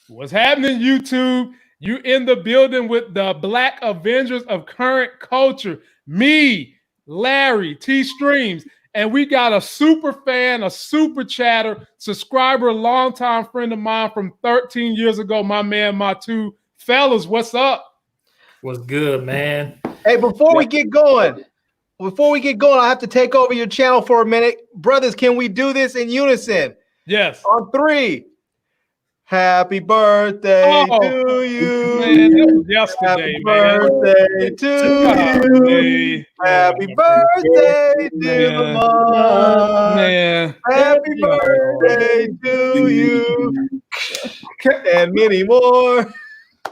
What's happening, YouTube? You in the building with the Black Avengers of current culture. Me, Larry, T Streams, and we got a super fan, a super chatter, subscriber, longtime friend of mine from 13 years ago, my man, my two fellas. What's up? What's good, man? Hey, before we get going, I have to take over your channel for a minute. Brothers, can we do this in unison? Yes. On three. Happy birthday to you. Man, that was yesterday, Happy birthday to you. Happy birthday, dear mom. Man. Happy birthday to you. And many more.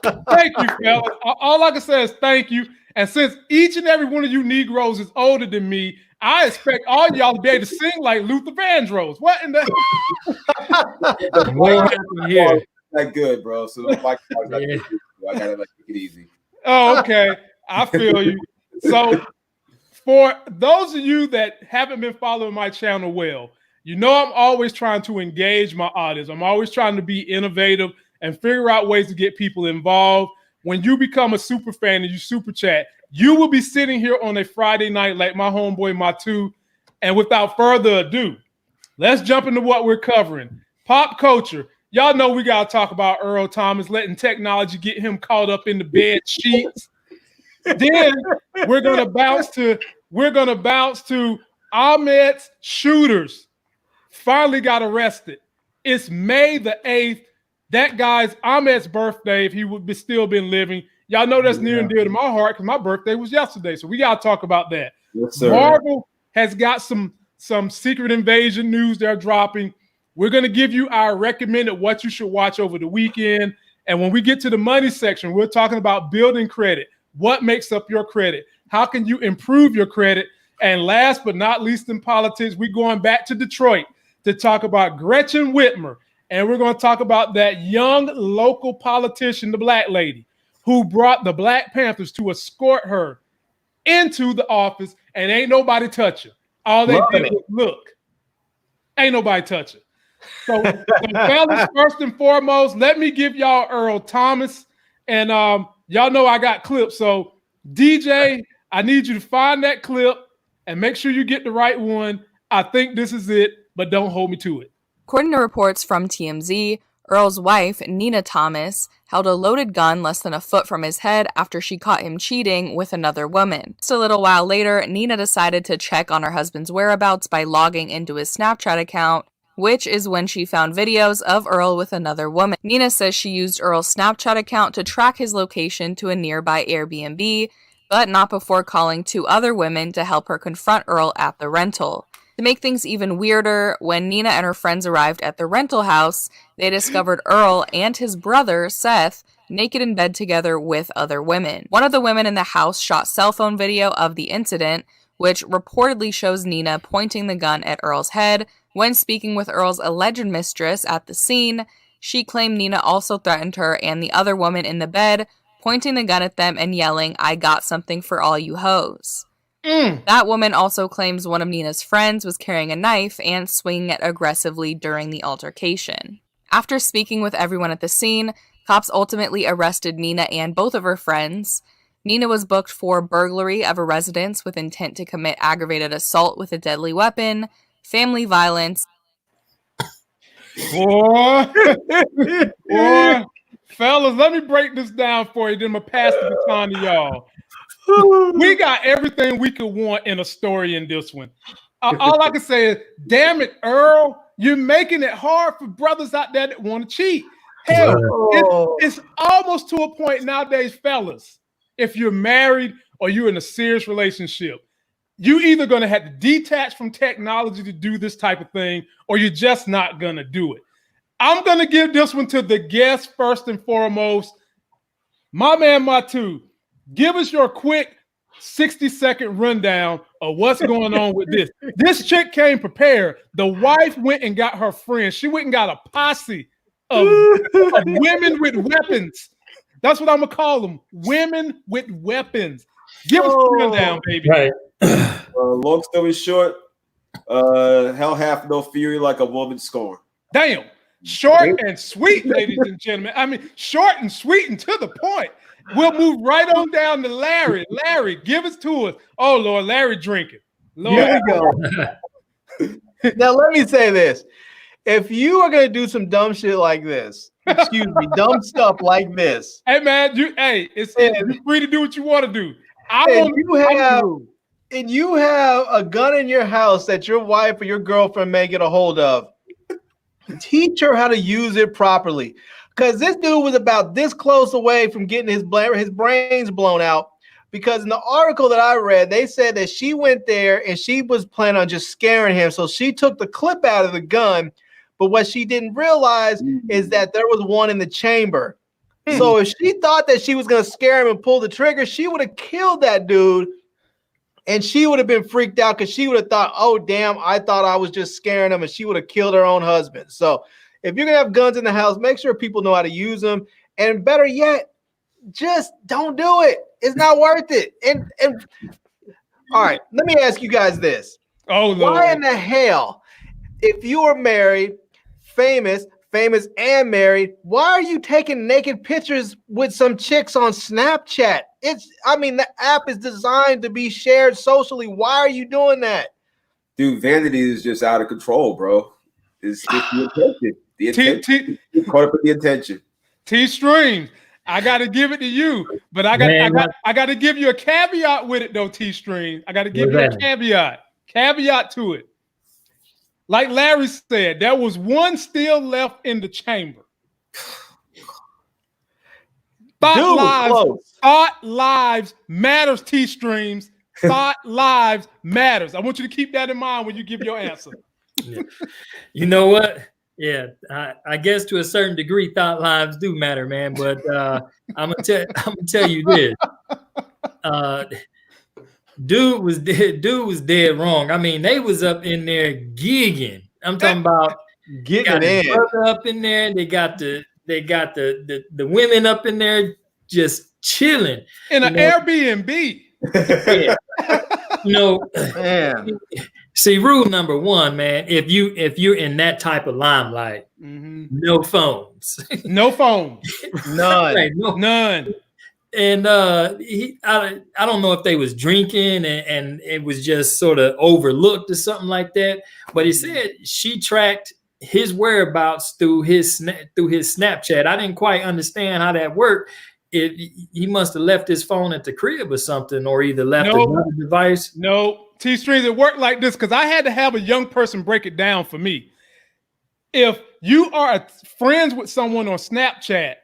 Thank you, fellas. All I can say is thank you. And since each and every one of you Negroes is older than me, I expect all y'all to be able to sing like Luther Vandross. What in the what happened here? That good, bro. So the mic I gotta like take it easy. Oh, okay. I feel you. So for those of you that haven't been following my channel well, you know I'm always trying to engage my audience. I'm always trying to be innovative and figure out ways to get people involved. When you become a super fan and you super chat, you will be sitting here on a Friday night like my homeboy Matu. And without further ado, let's jump into what we're covering. Pop culture. Y'all know we got to talk about Earl Thomas, letting technology get him caught up in the bed sheets. Then we're gonna bounce to Ahmaud's shooters. Finally got arrested. It's May the 8th. That guy's Ahmaud's birthday, if he would be still been living. Y'all know that's near and dear to my heart because my birthday was yesterday. So we got to talk about that. Yes, sir. Marvel has got some Secret Invasion news they're dropping. We're going to give you our recommended what you should watch over the weekend. And when we get to the money section, we're talking about building credit. What makes up your credit? How can you improve your credit? And last but not least in politics, we're going back to Detroit to talk about Gretchen Whitmer. And we're going to talk about that young local politician, the black lady, who brought the Black Panthers to escort her into the office, and ain't nobody touch her. All they did was look. Ain't nobody touch her. So fellas, first and foremost, let me give y'all Earl Thomas. And y'all know I got clips. So DJ, I need you to find that clip and make sure you get the right one. I think this is it, but don't hold me to it. According to reports from TMZ, Earl's wife, Nina Thomas, held a loaded gun less than a foot from his head after she caught him cheating with another woman. Just a little while later, Nina decided to check on her husband's whereabouts by logging into his Snapchat account, which is when she found videos of Earl with another woman. Nina says she used Earl's Snapchat account to track his location to a nearby Airbnb, but not before calling two other women to help her confront Earl at the rental. To make things even weirder, when Nina and her friends arrived at the rental house, they discovered Earl and his brother, Seth, naked in bed together with other women. One of the women in the house shot cell phone video of the incident, which reportedly shows Nina pointing the gun at Earl's head. When speaking with Earl's alleged mistress at the scene, she claimed Nina also threatened her and the other woman in the bed, pointing the gun at them and yelling, "I got something for all you hoes." That woman also claims one of Nina's friends was carrying a knife and swinging it aggressively during the altercation. After speaking with everyone at the scene, cops ultimately arrested Nina and both of her friends. Nina was booked for burglary of a residence with intent to commit aggravated assault with a deadly weapon, family violence. Boy, fellas, let me break this down for you, then I'm going to pass the baton to y'all. We got everything we could want in a story in this one. All I can say is, damn it, Earl, you're making it hard for brothers out there that want to cheat. Hell, it's almost to a point nowadays, fellas, if you're married or you're in a serious relationship, you either going to have to detach from technology to do this type of thing, or you're just not going to do it. I'm going to give this one to the guest first and foremost. My man, Matu, give us your quick 60-second rundown of what's going on with this. This chick came prepared. The wife went and got her friends. She went and got a posse of women with weapons. That's what I'm going to call them. Women with weapons. Give us a rundown, baby. Right. Long story short, hell hath no fury like a woman scorned. Damn. Short and sweet, ladies and gentlemen. I mean, short and sweet and to the point. We'll move right on down to Larry. Larry, give it to us. Oh, Lord, Larry drinking. Lord. Here we go. Now, let me say this. If you are going to do some dumb shit like this, excuse me, dumb stuff like this. Hey, man, it's you're free to do what you want to do. And you have a gun in your house that your wife or your girlfriend may get a hold of. Teach her how to use it properly. Because this dude was about this close away from getting his brains blown out. Because in the article that I read, they said that she went there and she was planning on just scaring him. So she took the clip out of the gun. But what she didn't realize is that there was one in the chamber. So if she thought that she was going to scare him and pull the trigger, she would have killed that dude. And she would have been freaked out because she would have thought, oh, damn, I thought I was just scaring him. And she would have killed her own husband. So if you're going to have guns in the house, make sure people know how to use them. And better yet, just don't do it. It's not worth it. And all right, let me ask you guys this. Oh, Lord. Why in the hell, if you are married, famous and married, why are you taking naked pictures with some chicks on Snapchat? The app is designed to be shared socially. Why are you doing that? Dude, vanity is just out of control, bro. It's just the intention. The intention. Caught up with the intention. T-Stream, I got to give it to you, but I got to give you a caveat with it, though, T-Stream. I got to give you a caveat to it. Like Larry said, there was one still left in the chamber. Thought lives matters, T-Streams. Thought lives matters. I want you to keep that in mind when you give your answer. Yeah. You know what? Yeah, I guess to a certain degree, thought lives do matter, man. But I'm gonna tell you this. Dude was dead wrong. I mean, they was up in there gigging. I'm talking about getting in up in there. They got the women up in there just chilling in an Airbnb. Yeah. See, rule number one, man. If you're in that type of limelight, no phones, none. And I don't know if they was drinking and it was just sort of overlooked or something like that. But he said she tracked his whereabouts through his Snapchat. I didn't quite understand how that worked. He must have left his phone at the crib or something, or either left another device. No, T-Streams, it worked like this because I had to have a young person break it down for me. If you are friends with someone on Snapchat,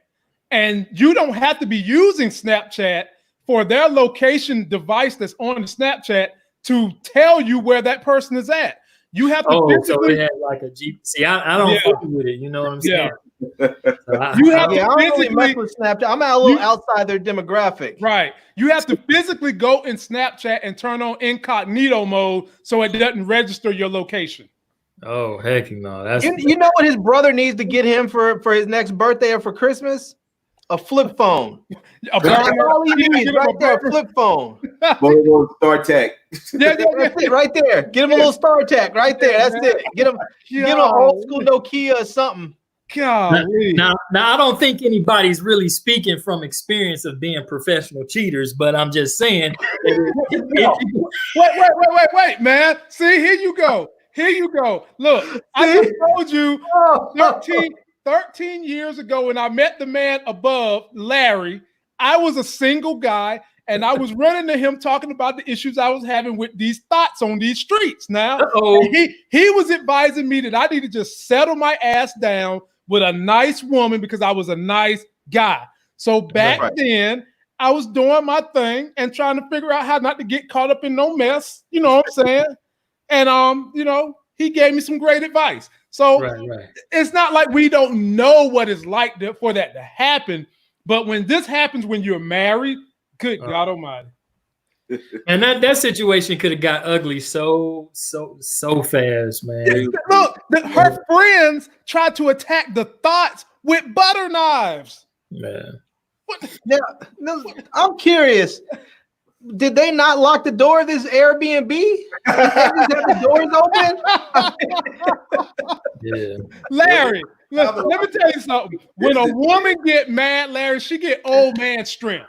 and you don't have to be using Snapchat for their location device that's on the Snapchat to tell you where that person is at. You have to so it had like a G. See, I don't fuck with it. You know what I'm saying? You have to I don't really mess with Snapchat. I'm a little outside their demographic. Right. You have to physically go in Snapchat and turn on incognito mode so it doesn't register your location. Oh, heck no. That's you know what his brother needs to get him for his next birthday or for Christmas? A flip phone. That's all he needs right there, a flip phone. Star Tech. That's it right there. Get him a little Star Tech right there. That's it. Get him an old school Nokia or something. Now, I don't think anybody's really speaking from experience of being professional cheaters, but I'm just saying. Wait, man. See, here you go. Look, I just told you 13 years ago when I met the man above, Larry, I was a single guy and I was running to him talking about the issues I was having with these thoughts on these streets. Now, he was advising me that I need to just settle my ass down with a nice woman because I was a nice guy. So back then, I was doing my thing and trying to figure out how not to get caught up in no mess. You know what I'm saying? And, he gave me some great advice. So it's not like we don't know what it's like for that to happen. But when this happens when you're married, good God Almighty. And that situation could have got ugly so fast, man. Look, her friends tried to attack the thoughts with butter knives. Man. Now, I'm curious. Did they not lock the door of this Airbnb? Did they just have the doors open? Yeah. Larry, let me tell you something. When a woman get mad, Larry, she get old man strength.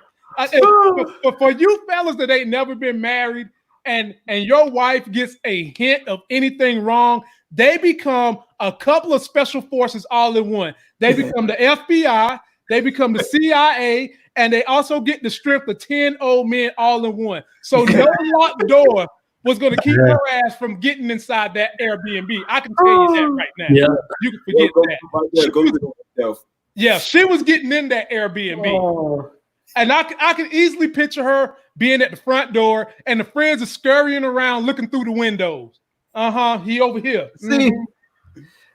For you fellas that ain't never been married and your wife gets a hint of anything wrong, they become a couple of special forces all in one. They become the FBI, they become the CIA, and they also get the strength of 10 old men all in one. So no locked door was going to keep her ass from getting inside that Airbnb. I can tell you that right now. Yeah. You can forget that. She was getting in that Airbnb. Oh. And I can easily picture her being at the front door and the friends are scurrying around looking through the windows. He over here.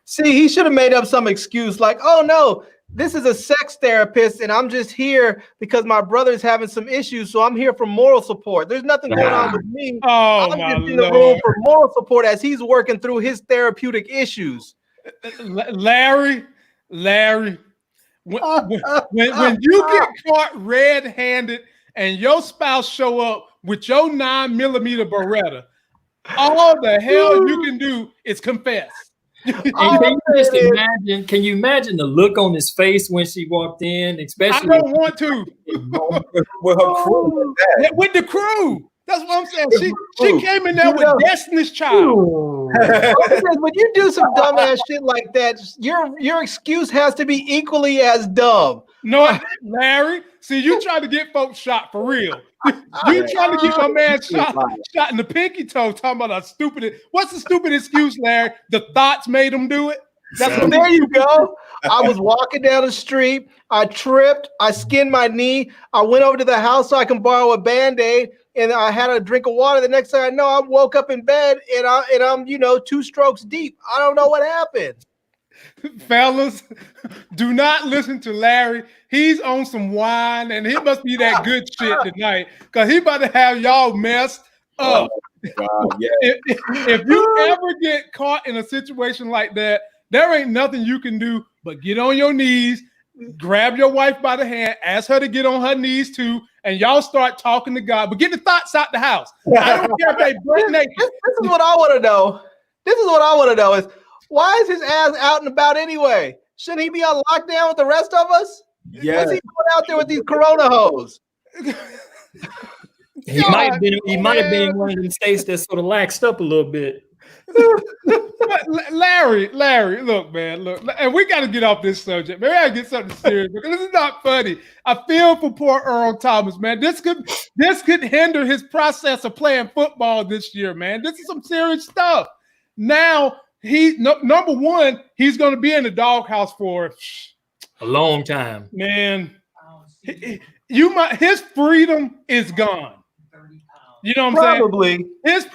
See, he should have made up some excuse like, oh no, this is a sex therapist and I'm just here because my brother's having some issues, so I'm here for moral support. There's nothing going on with me. I'm just in the room for moral support as he's working through his therapeutic issues. Larry, when you get caught red-handed and your spouse show up with your 9mm Beretta, all the hell you can do is confess. Can you imagine the look on his face when she walked in? Especially I don't want to. With her crew. With the crew. That's what I'm saying. She came in there with Destiny's Child. When you do some dumbass shit like that, your excuse has to be equally as dumb. No, Larry. See, you trying to get folks shot for real. You trying to get my man shot in the pinky toe, talking about a stupid. What's the stupid excuse, Larry? The thoughts made him do it. There you go. I was walking down the street. I tripped. I skinned my knee. I went over to the house so I can borrow a Band-Aid, and I had a drink of water. The next thing I know, I woke up in bed, and I'm 2 strokes deep. I don't know what happened. Fellas, do not listen to Larry. He's on some wine, and it must be that good shit tonight, because he about to have y'all messed up. If you ever get caught in a situation like that, there ain't nothing you can do but get on your knees, grab your wife by the hand, ask her to get on her knees too, and y'all start talking to God. But get the thoughts out the house. I don't care if they butt naked. This is what I want to know. Is why is his ass out and about anyway? Shouldn't he be on lockdown with the rest of us? Yeah. What's he going out there with these Corona hoes? He might have been in one of them states that sort of laxed up a little bit. Larry, look, man, and we got to get off this subject. Maybe I get something serious because this is not funny. I feel for poor Earl Thomas, man. This could hinder his process of playing football this year, man. This is some serious stuff. Now, number one, he's going to be in the doghouse for a long time, man. His freedom is gone. You know what I'm saying? His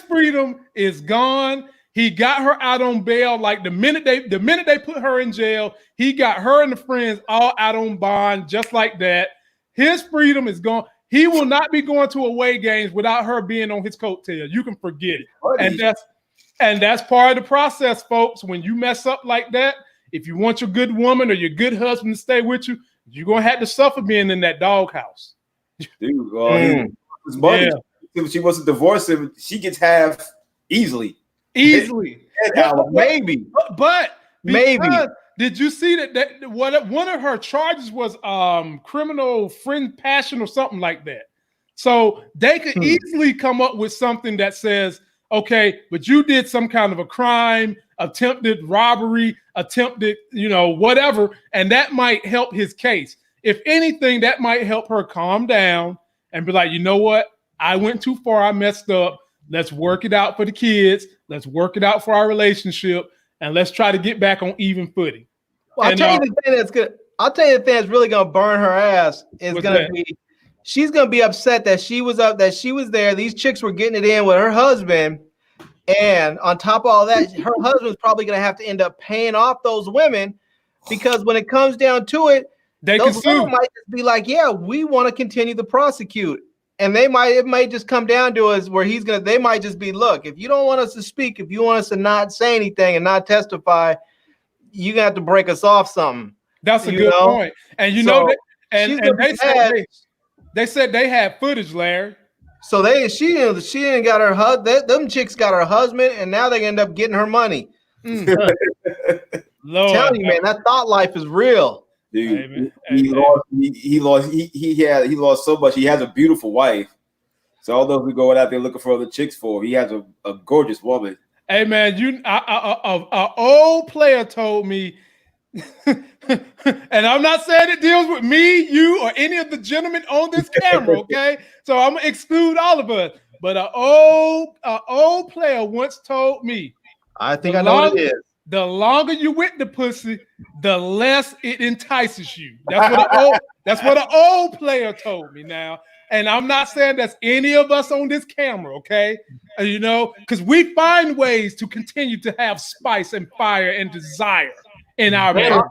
freedom is gone. He got her out on bail. Like the minute they put her in jail, he got her and the friends all out on bond, just like that. His freedom is gone. He will not be going to away games without her being on his coattail. You can forget it. And that's part of the process, folks. When you mess up like that, if you want your good woman or your good husband to stay with you, you're gonna have to suffer being in that doghouse. Dude, his mother, if she wasn't divorced, she gets half easily. Maybe. But did you see that one of her charges was criminal friend passion or something like that? So they could easily come up with something that says, okay, but you did some kind of a crime, attempted robbery, attempted, whatever, and that might help his case. If anything, that might help her calm down and be like, you know what? I went too far. I messed up. Let's work it out for the kids. Let's work it out for our relationship, and let's try to get back on even footing. Well, I'll tell you the thing that's good. I'll tell you the thing that's really gonna burn her ass is gonna be she's gonna be upset that she was there. These chicks were getting it in with her husband, and on top of all that, her husband's probably gonna have to end up paying off those women because when it comes down to it, those women might just be like, yeah, we want to continue to prosecute. And it might just come down to us where they might just be, look, if you don't want us to speak, if you want us to not say anything and not testify, you're gonna have to break us off something. That's a good point. And They said they had footage, Larry. So she didn't got her husband. Them chicks got her husband, and now they end up getting her money. Lord, telling you, man, that thought life is real. Dude, he lost so much. He has a beautiful wife. So although we going out there looking for other chicks for him, he has a gorgeous woman. Hey man, a old player told me, and I'm not saying it deals with me, you, or any of the gentlemen on this camera, okay? So I'm gonna exclude all of us. But an old player once told me, I think I know what it is. The longer you with the pussy, the less it entices you. That's what an old player told me now. And I'm not saying that's any of us on this camera, okay? You know, because we find ways to continue to have spice and fire and desire in our marriage.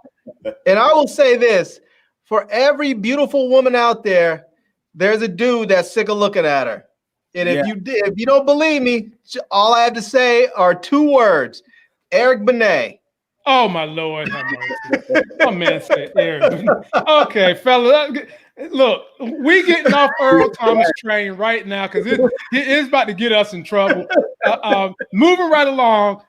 And I will say this, for every beautiful woman out there, there's a dude that's sick of looking at her. And if you don't believe me, all I have to say are 2 words. Eric Benet. Oh my Lord, have mercy. My man said Eric. Okay, fella. Look, we getting off Earl Thomas train right now because it is about to get us in trouble. Moving right along,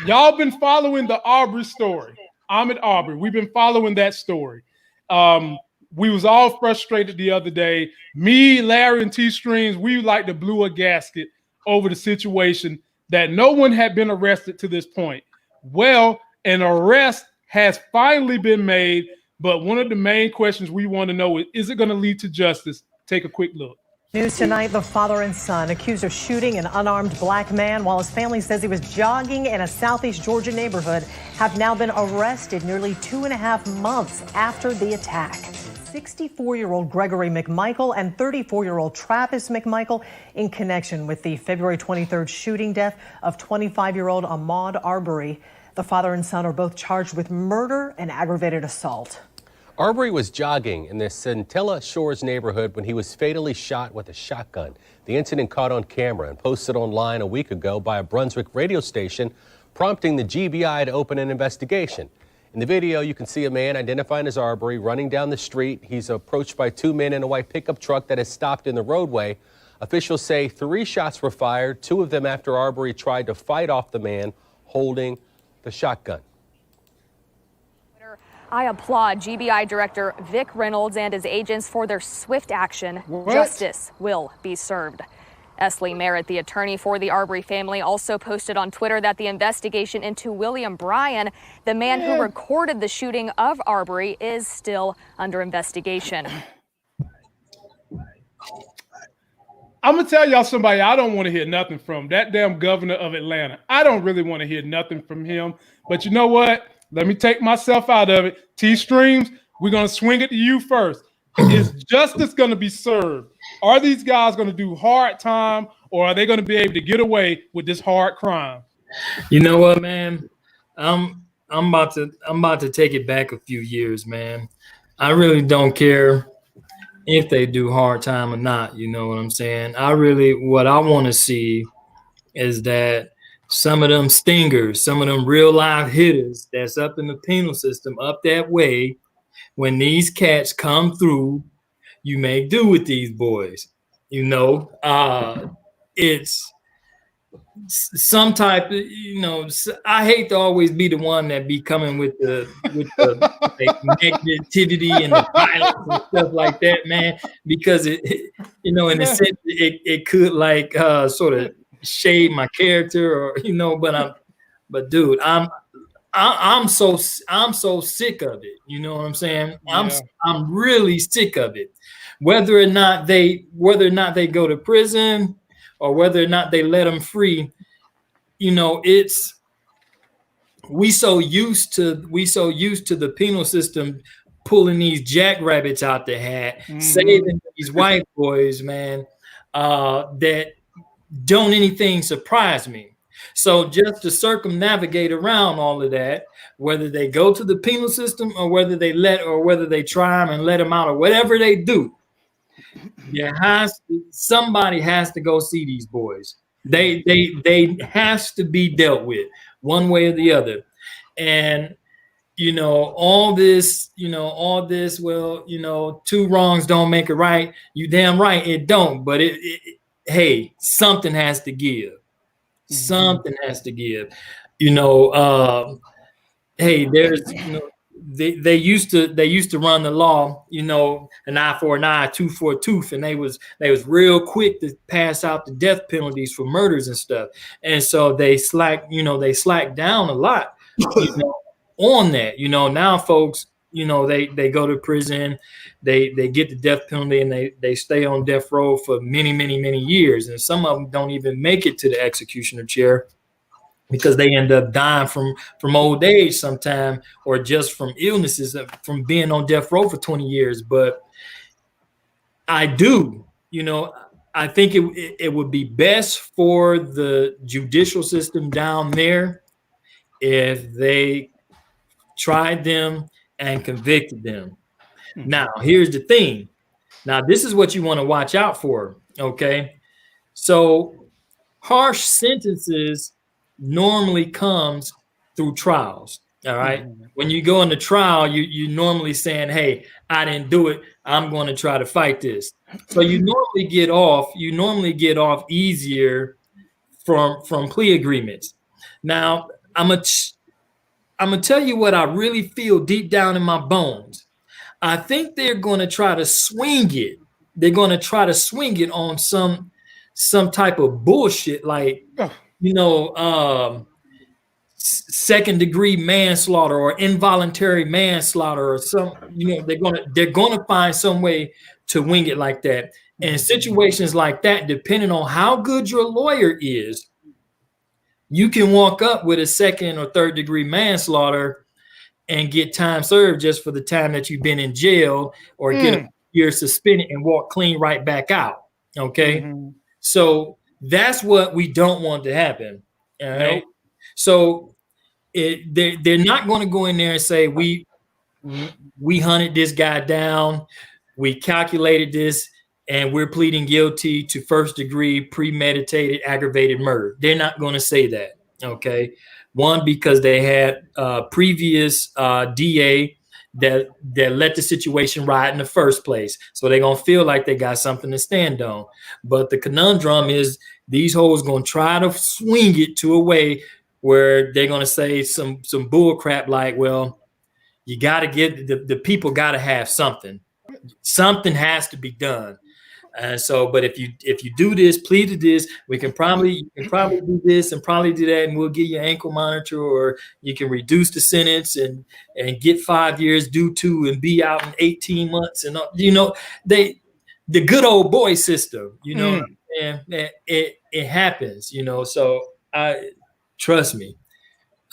y'all been following the Arbery story. Ahmaud Arbery. We've been following that story. We was all frustrated the other day. Me, Larry, and T-Streams, we like to blew a gasket over the situation that no one had been arrested to this point. Well, an arrest has finally been made, but one of the main questions we want to know is it going to lead to justice? Take a quick look. News tonight, the father and son accused of shooting an unarmed black man while his family says he was jogging in a southeast Georgia neighborhood have now been arrested nearly 2.5 months after the attack. 64-year-old Gregory McMichael and 34-year-old Travis McMichael in connection with the February 23rd shooting death of 25-year-old Ahmaud Arbery. The father and son are both charged with murder and aggravated assault. Arbery was jogging in the Centilla Shores neighborhood when he was fatally shot with a shotgun. The incident caught on camera and posted online a week ago by a Brunswick radio station, prompting the GBI to open an investigation. In the video, you can see a man identified as Arbery running down the street. He's approached by 2 men in a white pickup truck that has stopped in the roadway. Officials say 3 shots were fired, 2 of them after Arbery tried to fight off the man holding the shotgun. I applaud GBI Director Vic Reynolds and his agents for their swift action. What? Justice will be served. Esley Merritt, the attorney for the Arbery family, also posted on Twitter that the investigation into William Bryan, the man who recorded the shooting of Arbery, is still under investigation. I'm going to tell y'all somebody I don't want to hear nothing from. That damn governor of Atlanta. I don't really want to hear nothing from him. But you know what? Let me take myself out of it. T-Streams, we're going to swing it to you first. Is justice going to be served? Are these guys going to do hard time, or are they going to be able to get away with this hard crime? You know what, man? I'm about to take it back a few years, man. I really don't care if they do hard time or not. You know what I'm saying? What I want to see is that some of them stingers, some of them real live hitters that's up in the penal system up that way, when these cats come through, you make do with these boys. You know, it's some type of, you know, I hate to always be the one that be coming with the like, negativity and the violence and stuff like that, man, because it you know, in a sense, it could like sort of shade my character, or you know, but dude, I'm so sick of it. You know what I'm saying? Yeah. I'm really sick of it. Whether or not they go to prison or whether or not they let them free, you know, we so used to the penal system pulling these jackrabbits out the hat, saving these white boys, man, that don't anything surprise me. So just to circumnavigate around all of that, whether they go to the penal system or whether they try them and let them out or whatever they do, somebody has to go see these boys. They has to be dealt with one way or the other. And all this, well, two wrongs don't make it right. You damn right it don't. But hey, something has to give. Something has to give. Hey, there's, they used to run the law, an eye for an eye, tooth for a tooth, and they was real quick to pass out the death penalties for murders and stuff. And so they slacked down a lot, on that. Now folks, they go to prison, they get the death penalty, and they stay on death row for many, many, many years, and some of them don't even make it to the executioner chair, because they end up dying from old age sometime, or just from illnesses from being on death row for 20 years. But I think it would be best for the judicial system down there if they tried them and convicted them. Now, here's the thing. Now, this is what you want to watch out for, okay? So harsh sentences normally comes through trials. All right. When you go into trial, you normally saying, hey, I didn't do it. I'm going to try to fight this. So you normally get off easier from plea agreements. Now, I'm gonna tell you what I really feel deep down in my bones. I think they're going to try to swing it. They're going to try to swing it on some type of bullshit, like, second degree manslaughter or involuntary manslaughter, or some, they're gonna find some way to wing it like that. And situations like that, depending on how good your lawyer is, you can walk up with a second or third degree manslaughter and get time served just for the time that you've been in jail, or get a year suspended and walk clean right back out. Okay. So that's what we don't want to happen. All right. Nope. So they're not going to go in there and say, we hunted this guy down, we calculated this, and we're pleading guilty to first degree premeditated aggravated murder. They're not going to say that. Okay. One, because they had previous DA that let the situation ride in the first place. So they're going to feel like they got something to stand on. But the conundrum is these hoes going to try to swing it to a way where they're going to say some bull crap like, well, you got to get the people got to have something. Something has to be done. And so, but if you do this, plead to this, you can probably do this and probably do that, and we'll give you an ankle monitor, or you can reduce the sentence and get 5 years, do 2, and be out in 18 months. And the good old boy system, and it happens, So trust me,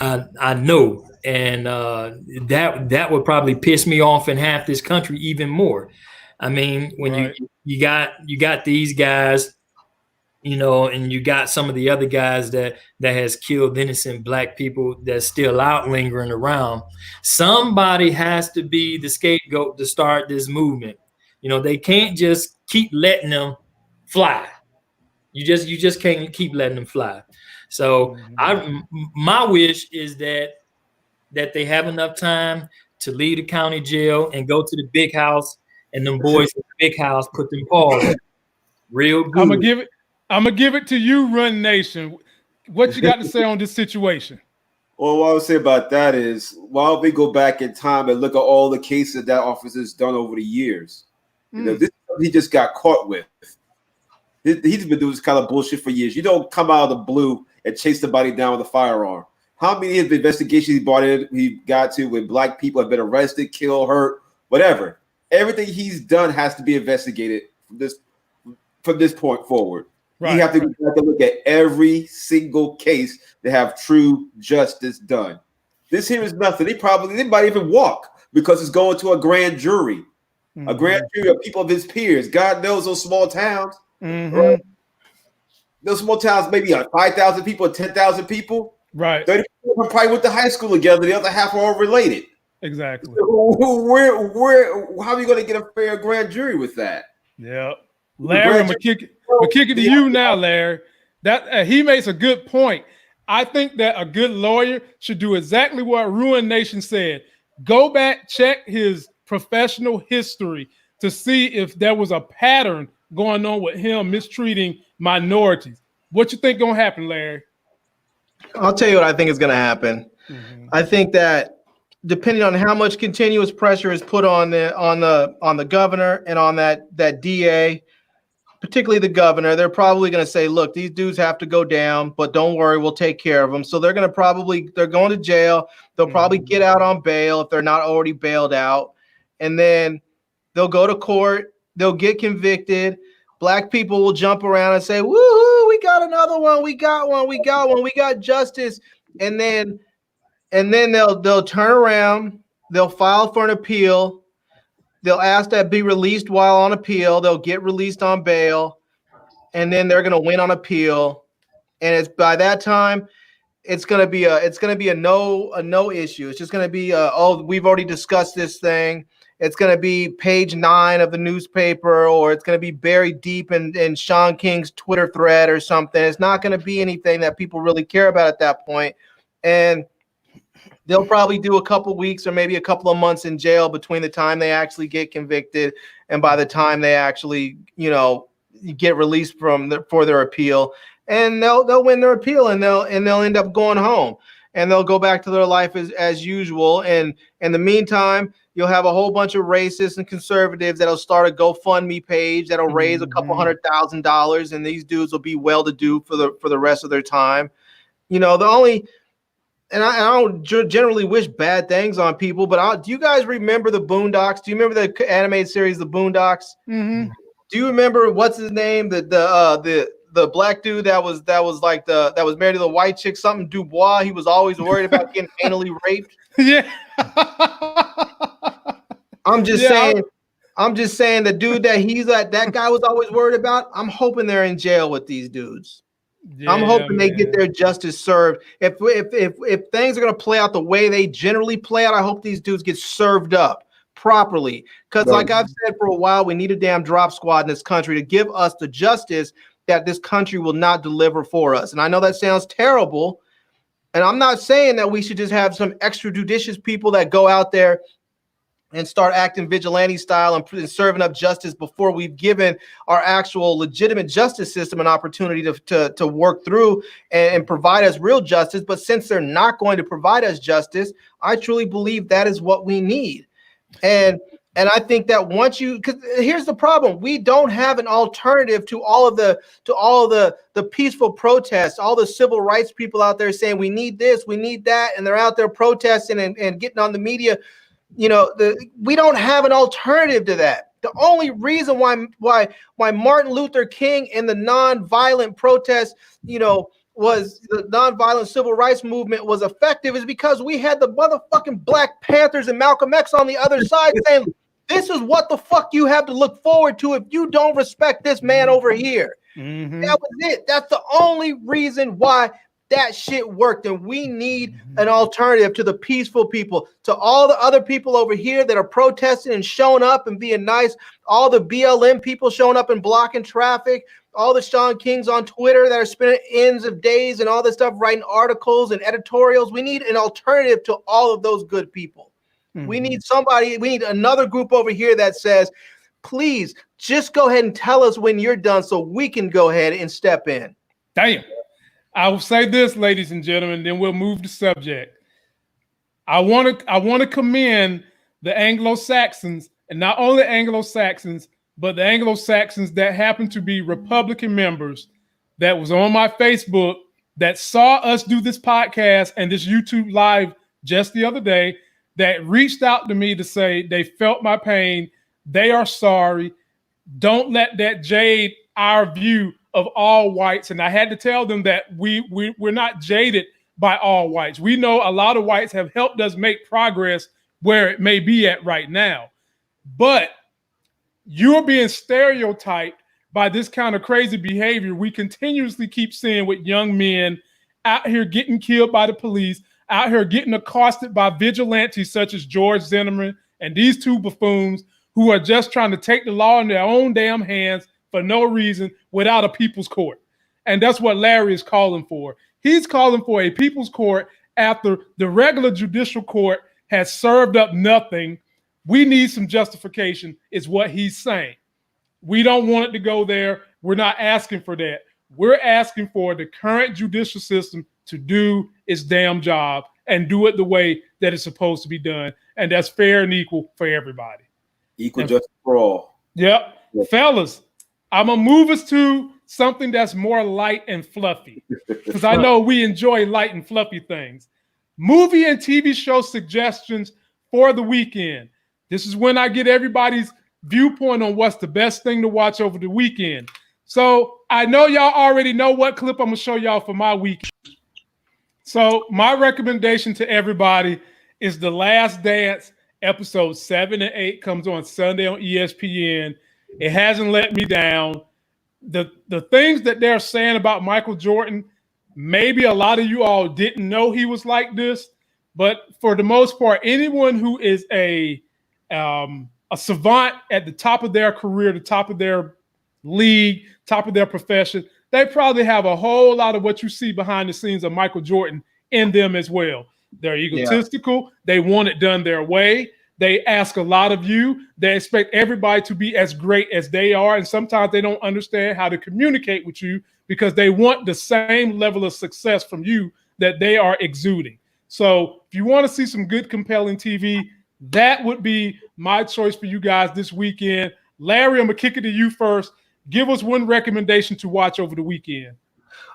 I know, and that would probably piss me off in half this country even more. I mean, when you got these guys, and you got some of the other guys that has killed innocent black people that's still out lingering around. Somebody has to be the scapegoat to start this movement. They can't just keep letting them fly. You just can't keep letting them fly. So my wish is that they have enough time to leave the county jail and go to the big house, and them boys in the big house put them paws in. Real good. I'm gonna give it to you, Run Nation. What you got to say on this situation? Well, what I would say about that is, why don't we go back in time and look at all the cases that officer's done over the years? This he just got caught with. He's been doing this kind of bullshit for years. You don't come out of the blue and chase somebody down with a firearm. How many of the investigations he got to when black people have been arrested, killed, hurt, whatever? Everything he's done has to be investigated from this point forward. You have to look at every single case to have true justice done. This here is nothing. They might even walk because it's going to a grand jury. A grand jury of people of his peers. God knows those small towns. Right? Those small towns, maybe 5,000 people, 10,000 people. Right. 30 people probably went to high school together. The other half are all related. Exactly. How are you going to get a fair grand jury with that? Yeah. Larry, I'm gonna kick it to you now, Larry. That he makes a good point. I think that a good lawyer should do exactly what Ruin Nation said. Go back, check his professional history to see if there was a pattern going on with him mistreating minorities. What you think gonna happen, Larry? I'll tell you what I think is going to happen. I think that depending on how much continuous pressure is put on the governor and on that DA, particularly the governor, they're probably going to say, look, these dudes have to go down, but don't worry, we'll take care of them. So they're going to jail. They'll probably get out on bail if they're not already bailed out. And then they'll go to court. They'll get convicted. Black people will jump around and say, woohoo, we got another one. We got one. We got justice. And then they'll turn around. They'll file for an appeal. They'll ask that be released while on appeal. They'll get released on bail, and then they're going to win on appeal. And it's by that time, it's going to be a no issue. It's just going to be we've already discussed this thing. It's going to be page 9 of the newspaper, or it's going to be buried deep in Sean King's Twitter thread or something. It's not going to be anything that people really care about at that point. And they'll probably do a couple weeks or maybe a couple of months in jail between the time they actually get convicted and by the time they actually, get released for their appeal. And they'll win their appeal, and they'll end up going home, and they'll go back to their life as usual. And in the meantime, you'll have a whole bunch of racists and conservatives that'll start a GoFundMe page that'll raise a couple $100,000, and these dudes will be well-to-do for the rest of their time. And I don't generally wish bad things on people, but do you guys remember the Boondocks? Do you remember the animated series, the Boondocks? Mm-hmm. Do you remember what's his name? The black dude that was married to the white chick, something Dubois. He was always worried about getting anally raped. Yeah. I'm just saying the dude that guy was always worried about. I'm hoping they're in jail with these dudes. Yeah, I'm hoping they get their justice served. If things are going to play out the way they generally play out, I hope these dudes get served up properly. Because like I've said for a while, we need a damn drop squad in this country to give us the justice that this country will not deliver for us. And I know that sounds terrible. And I'm not saying that we should just have some extrajudicious people that go out there and start acting vigilante style and serving up justice before we've given our actual legitimate justice system an opportunity to work through and provide us real justice. But since they're not going to provide us justice, I truly believe that is what we need. And I think that because here's the problem, we don't have an alternative to all of the peaceful protests, all the civil rights people out there saying we need this, we need that, and they're out there protesting and getting on the media. We don't have an alternative to that. The only reason why Martin Luther King and the nonviolent protests, was the nonviolent civil rights movement was effective is because we had the motherfucking Black Panthers and Malcolm X on the other side saying, this is what the fuck you have to look forward to if you don't respect this man over here. Mm-hmm. That was it. That's the only reason why that shit worked. And we need an alternative to the peaceful people, to all the other people over here that are protesting and showing up and being nice, all the BLM people showing up and blocking traffic, all the Sean Kings on Twitter that are spending ends of days and all this stuff, writing articles and editorials. We need an alternative to all of those good people. Mm-hmm. We need another group over here that says, please just go ahead and tell us when you're done so we can go ahead and step in. Damn. I will say this, ladies and gentlemen, then we'll move the subject. I want to commend the Anglo-Saxons, and not only Anglo-Saxons, but the Anglo-Saxons that happen to be Republican members that was on my Facebook that saw us do this podcast and this YouTube live just the other day, that reached out to me to say they felt my pain. They are sorry. Don't let that jade our view of all whites. And I had to tell them that we're not jaded by all whites. We know a lot of whites have helped us make progress where it may be at right now. But you're being stereotyped by this kind of crazy behavior we continuously keep seeing with young men out here getting killed by the police, out here getting accosted by vigilantes such as George Zimmerman and these two buffoons who are just trying to take the law in their own damn hands for no reason without a people's court. And that's what Larry is calling for. He's calling for a people's court after the regular judicial court has served up nothing. We need some justification, is what he's saying. We don't want it to go there. We're not asking for that. We're asking for the current judicial system to do its damn job and do it the way that it's supposed to be done. And that's fair and equal for everybody. Equal justice for all. Yep. Fellas, I'm going to move us to something that's more light and fluffy, because I know we enjoy light and fluffy things. Movie and TV show suggestions for the weekend. This is when I get everybody's viewpoint on what's the best thing to watch over the weekend. So I know y'all already know what clip I'm going to show y'all for my weekend. So my recommendation to everybody is The Last Dance. Episode 7 and 8 comes on Sunday on ESPN. It hasn't let me down. The things that they're saying about Michael Jordan, maybe a lot of you all didn't know he was like this, but for the most part, anyone who is a savant at the top of their career, the top of their league, top of their profession, they probably have a whole lot of what you see behind the scenes of Michael Jordan in them as well. They're egotistical. Yeah. They want it done their way. They ask a lot of you. They expect everybody to be as great as they are. And sometimes they don't understand how to communicate with you because they want the same level of success from you that they are exuding. So if you want to see some good, compelling TV, that would be my choice for you guys this weekend. Larry, I'm going to kick it to you first. Give us one recommendation to watch over the weekend.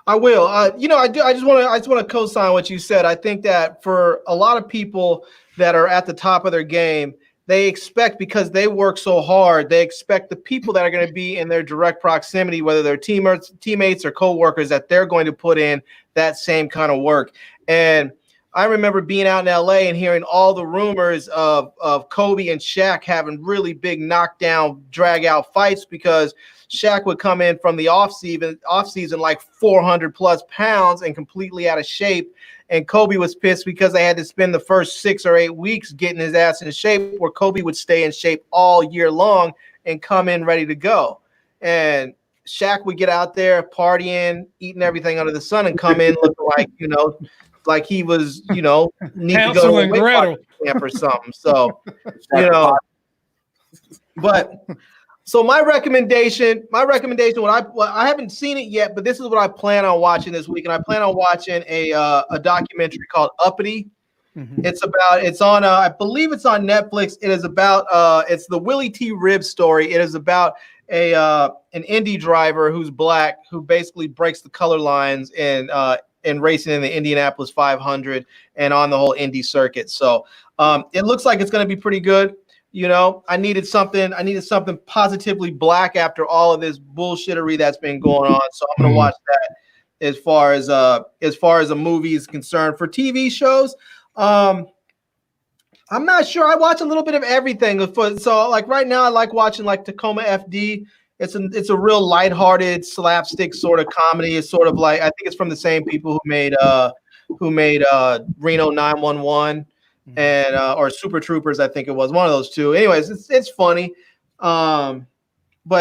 I will. I just want to co-sign what you said. I think that for a lot of people that are at the top of their game, they expect, because they work so hard, they expect the people that are going to be in their direct proximity, whether they're teammates or coworkers, that they're going to put in that same kind of work. And I remember being out in LA and hearing all the rumors of Kobe and Shaq having really big knockdown, drag out fights, because Shaq would come in from the off season like 400 plus pounds and completely out of shape. And Kobe was pissed because they had to spend the first 6 or 8 weeks getting his ass in shape, where Kobe would stay in shape all year long and come in ready to go. And Shaq would get out there partying, eating everything under the sun, and come in looking like, like he was, need to go to a weight watching camp or something. So, but so my recommendation, what I haven't seen it yet, but this is what I plan on watching this week. And I plan on watching a documentary called Uppity. Mm-hmm. It's on, I believe it's on Netflix. It is about, it's the Willie T. Ribbs story. It is about an Indy driver who's black, who basically breaks the color lines in racing in the Indianapolis 500 and on the whole Indy circuit. So it looks like it's going to be pretty good. I needed something positively black after all of this bullshittery that's been going on. So I'm going to watch that as far as a movie is concerned. For TV shows, I'm not sure. I watch a little bit of everything. So like right now I like watching like Tacoma FD. It's a real lighthearted slapstick sort of comedy. It's sort of like, I think it's from the same people who made Reno 911 and or Super Troopers. I think it was one of those two. Anyways, it's funny. But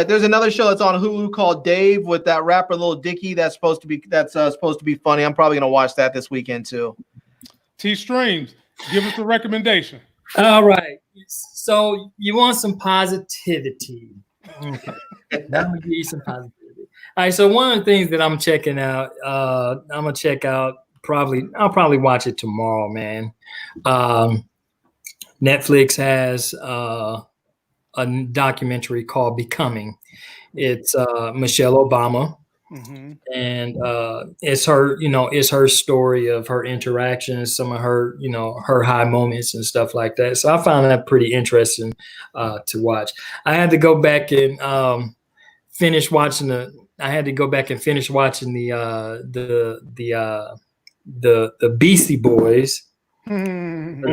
there's another show that's on Hulu called Dave with that rapper Lil Dicky that's supposed to be funny. I'm probably gonna watch that this weekend too. T Streams, give us a recommendation. All right. So you want some positivity. Okay. Now I'm gonna give you some positivity. All right. So one of the things that I'm checking out, I'm gonna check out. I'll probably watch it tomorrow, man. Netflix has a documentary called Becoming. It's Michelle Obama, mm-hmm. and it's her story of her interactions, some of her her high moments and stuff like that. So I found that pretty interesting to watch. I had to go back and finish watching the Beastie Boys. Mm-hmm.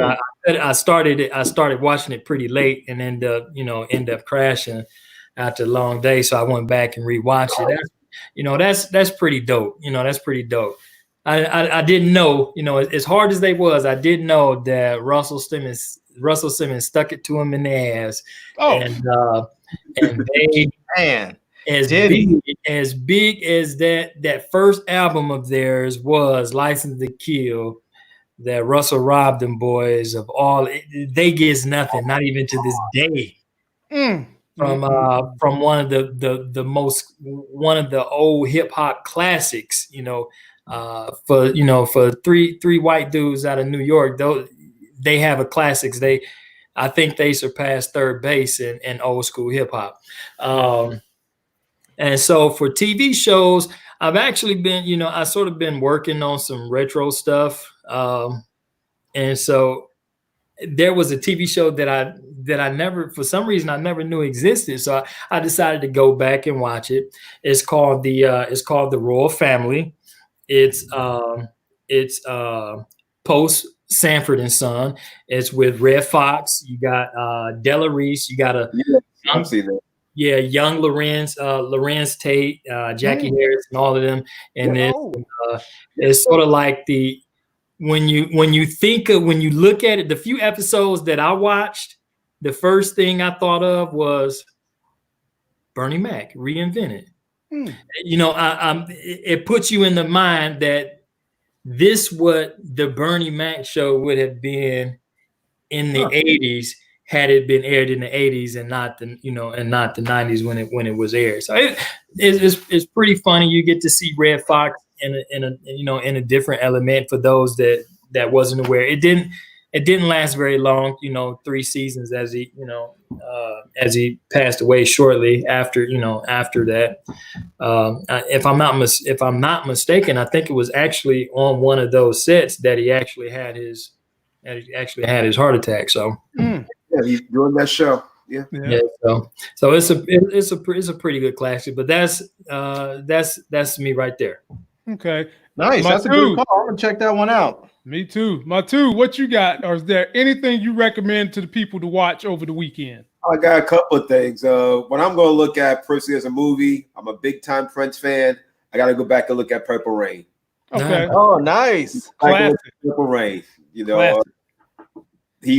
I started watching it pretty late and end up crashing after a long day. So I went back and rewatched it. That's pretty dope. That's pretty dope. I didn't know, as hard as they was, I didn't know that Russell Simmons stuck it to him in the ass. Oh, and they as big as that first album of theirs was, License to Kill. that Russell robbed them boys of all. They gets nothing, not even to this day. From one of one of the old hip hop classics, for three white dudes out of New York, though they have a classics. I think they surpassed third base in old school hip hop. And so for TV shows, I've actually been, I sort of been working on some retro stuff. And so there was a TV show that I never, for some reason, I never knew existed. So I decided to go back and watch it. It's called the Royal Family. It's post Sanford and Son. It's with Red Fox. You got Della Reese. You got young Lorenz Tate, Jackie Harris, and all of them. And it's sort of like when you look at it, the few episodes that I watched, the first thing I thought of was Bernie Mac reinvented. It puts you in the mind that what the Bernie Mac show would have been in the 80s had it been aired in the 80s and not the 90s when it was aired. So it's pretty funny. You get to see Red Fox in a different element for those that wasn't aware. It didn't last very long, 3 seasons as he passed away shortly after that. If I'm not mistaken, I think it was actually on one of those sets that he actually had his heart attack. So yeah, he's doing that show. Yeah. So it's a pretty good classic, but that's me right there. Okay. Nice. That's a good call. I'm gonna check that one out. Me too. Matu, what you got? Or is there anything you recommend to the people to watch over the weekend? I got a couple of things. When I'm going to look at personally as a movie, I'm a big time Prince fan. I got to go back and look at Purple Rain. Okay. Oh, nice. Purple Rain. He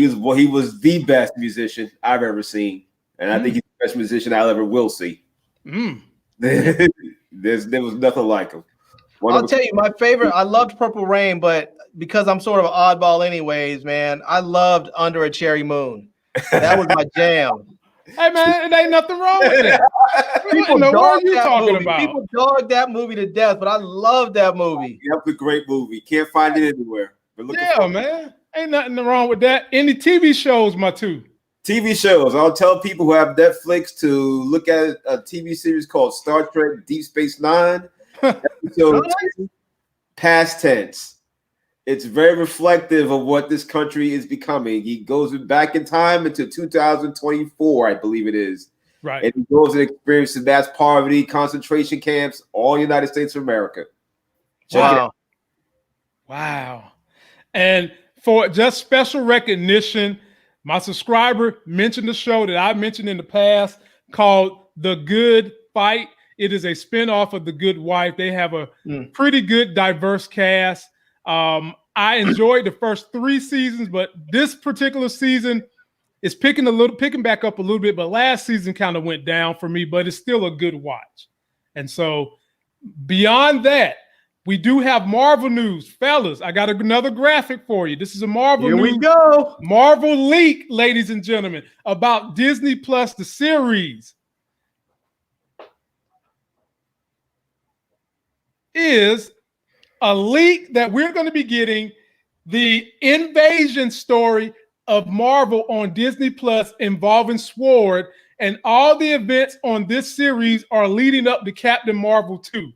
was the best musician I've ever seen, and I think he's the best musician I ever will see. There was nothing like him. I'll tell you, my favorite. I loved Purple Rain, but because I'm sort of an oddball, anyways, man, I loved Under a Cherry Moon. That was my jam. Hey man, it ain't nothing wrong with that. People what are you talking about? People dog that movie to death, but I love that movie. That's a great movie. Can't find it anywhere. Man, ain't nothing wrong with that. Any TV shows, Matu? TV shows. I'll tell people who have Netflix to look at a TV series called Star Trek Deep Space Nine. Episode 2, past tense. It's very reflective of what this country is becoming. He goes back in time into 2024, I believe it is. Right. And he goes and experiences mass poverty, concentration camps, all United States of America. Wow. And for just special recognition, my subscriber mentioned the show that I mentioned in the past called The Good Fight. It is a spinoff of The Good Wife. They have a pretty good, diverse cast. I enjoyed the first 3 seasons, but this particular season is picking back up a little bit. But last season kind of went down for me, but it's still a good watch. And so beyond that, we do have Marvel news. Fellas, I got another graphic for you. This is a Marvel news. Here we go. Marvel leak, ladies and gentlemen, about Disney Plus, the series. Is a leak that we're going to be getting the invasion story of Marvel on Disney Plus involving Sword, and all the events on this series are leading up to Captain Marvel 2.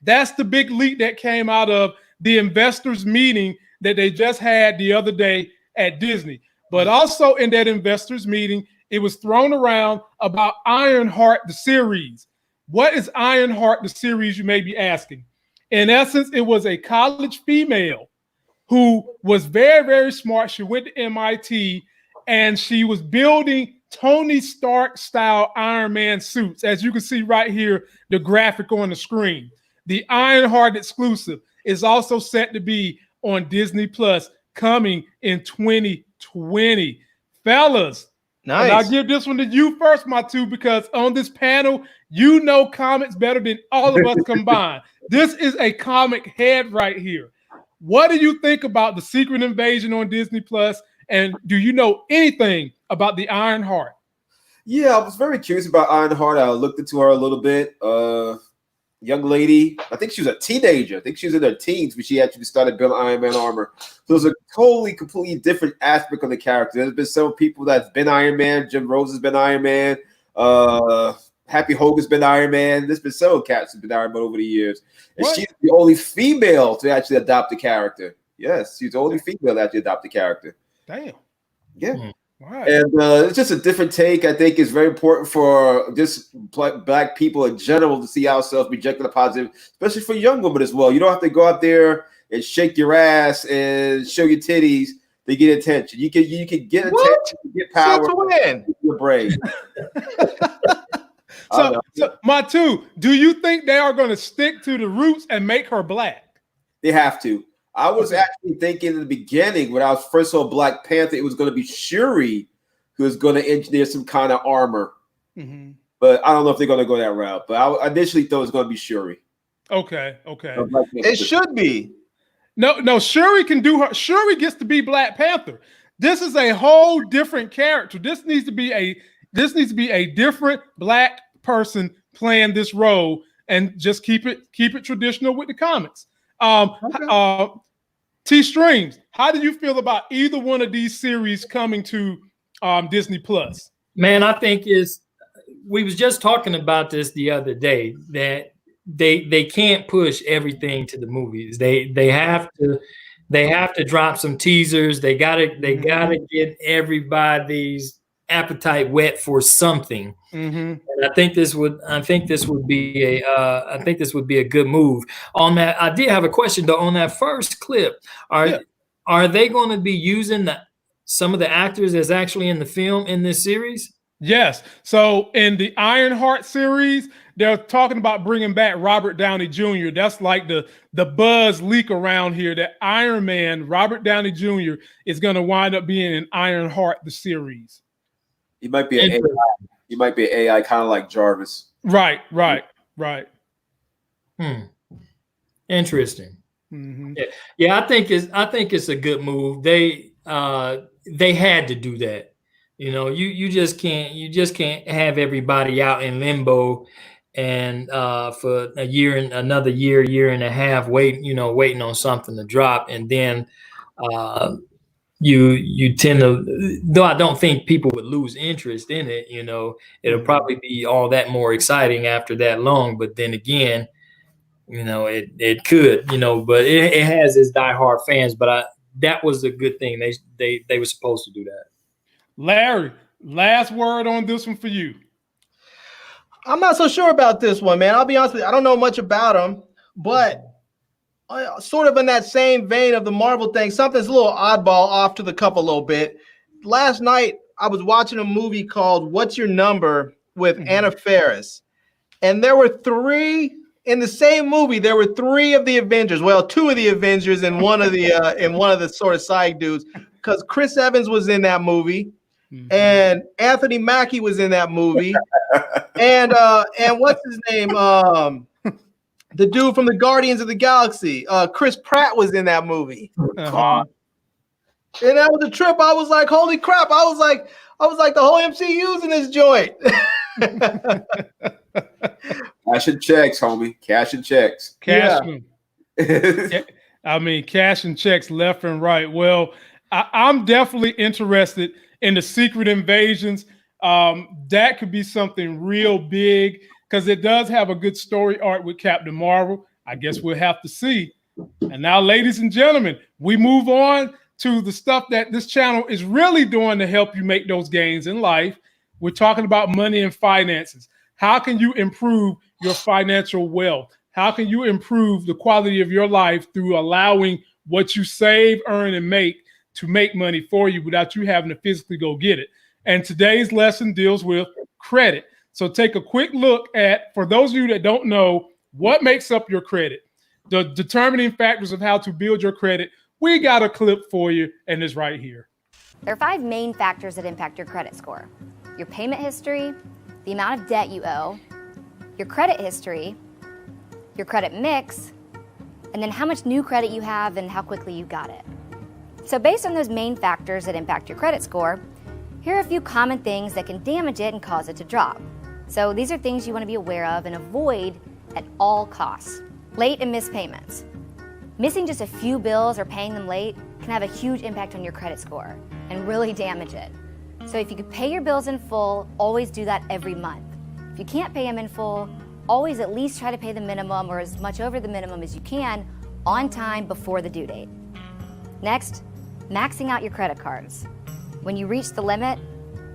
That's the big leak that came out of the investors meeting that they just had the other day at Disney. But also in that investors meeting, it was thrown around about Ironheart, the series. What is Ironheart, the series, you may be asking? In essence, it was a college female who was very, very smart. She went to MIT, and she was building Tony Stark style Iron Man suits. As you can see right here, the graphic on the screen. The Ironheart exclusive is also set to be on Disney Plus coming in 2020. Fellas, nice. And I'll give this one to you first, Matu, because on this panel, you know comics better than all of us combined. This is a comic head right here. what do you think about the Secret Invasion on Disney Plus? And do you know anything about the Iron Heart? Yeah, I was very curious about Ironheart. I looked into her a little bit. Young lady, I think she was a teenager. I think she was in her teens when she actually started building Iron Man armor. So it was a completely different aspect of the character. There's been several people that's been Iron Man. Jim Rose has been Iron Man. Happy Hogan's been Iron Man. There's been several cats who've been Iron Man over the years. And she's the only female to actually adopt the character. Yes, she's the only female to actually adopt the character. Damn. Yeah. Right. And it's just a different take. I think it's very important for just black people in general to see ourselves rejected a positive, especially for young women as well. You don't have to go out there and shake your ass and show your titties to get attention. You can get attention, get power in your brain. So Matu, do you think they are going to stick to the roots and make her black? They have to. I was actually thinking in the beginning when I first saw Black Panther, it was going to be Shuri who was going to engineer some kind of armor. Mm-hmm. But I don't know if they're going to go that route. But I initially thought it was going to be Shuri. Okay. It should be. No, Shuri can do her. Shuri gets to be Black Panther. This is a whole different character. This needs to be a different black person playing this role, and just keep it traditional with the comics. T Streams, how do you feel about either one of these series coming to Disney Plus? Man, I think we was just talking about this the other day, that they can't push everything to the movies. They have to drop some teasers. They gotta get everybody's appetite wet for something. Mm-hmm. And I think this would be a good move. On that, I did have a question though. On that first clip, are they going to be using some of the actors that's actually in the film in this series? Yes. So in the Ironheart series, they're talking about bringing back Robert Downey Jr. That's like the buzz leak around here that Iron Man, Robert Downey Jr. is going to wind up being in Ironheart the series. He might be an AI. He might be an AI, kind of like Jarvis. Right. Interesting. Mm-hmm. Yeah. I think it's a good move. They had to do that. You know, you just can't have everybody out in limbo and for a year and another year and a half waiting on something to drop, and then you tend to, though I don't think people would lose interest in it, it'll probably be all that more exciting after that long. But then again, it could, but it has its diehard fans. But that was a good thing. They were supposed to do that. Larry, last word on this one for you. I'm not so sure about this one, man. I'll be honest with you. I don't know much about them, but sort of in that same vein of the Marvel thing, something's a little oddball off to the cuff a little bit. Last night, I was watching a movie called What's Your Number with Anna Faris. And there were three in the same movie. There were three of the Avengers. Well, two of the Avengers and one of the sort of side dudes, because Chris Evans was in that movie. Mm-hmm. And Anthony Mackie was in that movie. and what's his name? The dude from the Guardians of the Galaxy, Chris Pratt, was in that movie. Uh-huh. And that was a trip. I was like, holy crap. I was like the whole MCU's in this joint. Cash and checks, homie. Cash and checks. Cash and checks left and right. Well, I'm definitely interested in the Secret Invasions. That could be something real big, because it does have a good story arc with Captain Marvel. I guess we'll have to see. And now, ladies and gentlemen, we move on to the stuff that this channel is really doing to help you make those gains in life. We're talking about money and finances. How can you improve your financial wealth? How can you improve the quality of your life through allowing what you save, earn, and make to make money for you without you having to physically go get it? And today's lesson deals with credit. So take a quick look at, for those of you that don't know, what makes up your credit, the determining factors of how to build your credit. We got a clip for you, and it's right here. There are 5 main factors that impact your credit score: your payment history, the amount of debt you owe, your credit history, your credit mix, and then how much new credit you have and how quickly you got it. So based on those main factors that impact your credit score, here are a few common things that can damage it and cause it to drop. So these are things you want to be aware of and avoid at all costs. Late and missed payments. Missing just a few bills or paying them late can have a huge impact on your credit score and really damage it. So if you could pay your bills in full, always do that every month. If you can't pay them in full, always at least try to pay the minimum or as much over the minimum as you can on time before the due date. Next, maxing out your credit cards. When you reach the limit,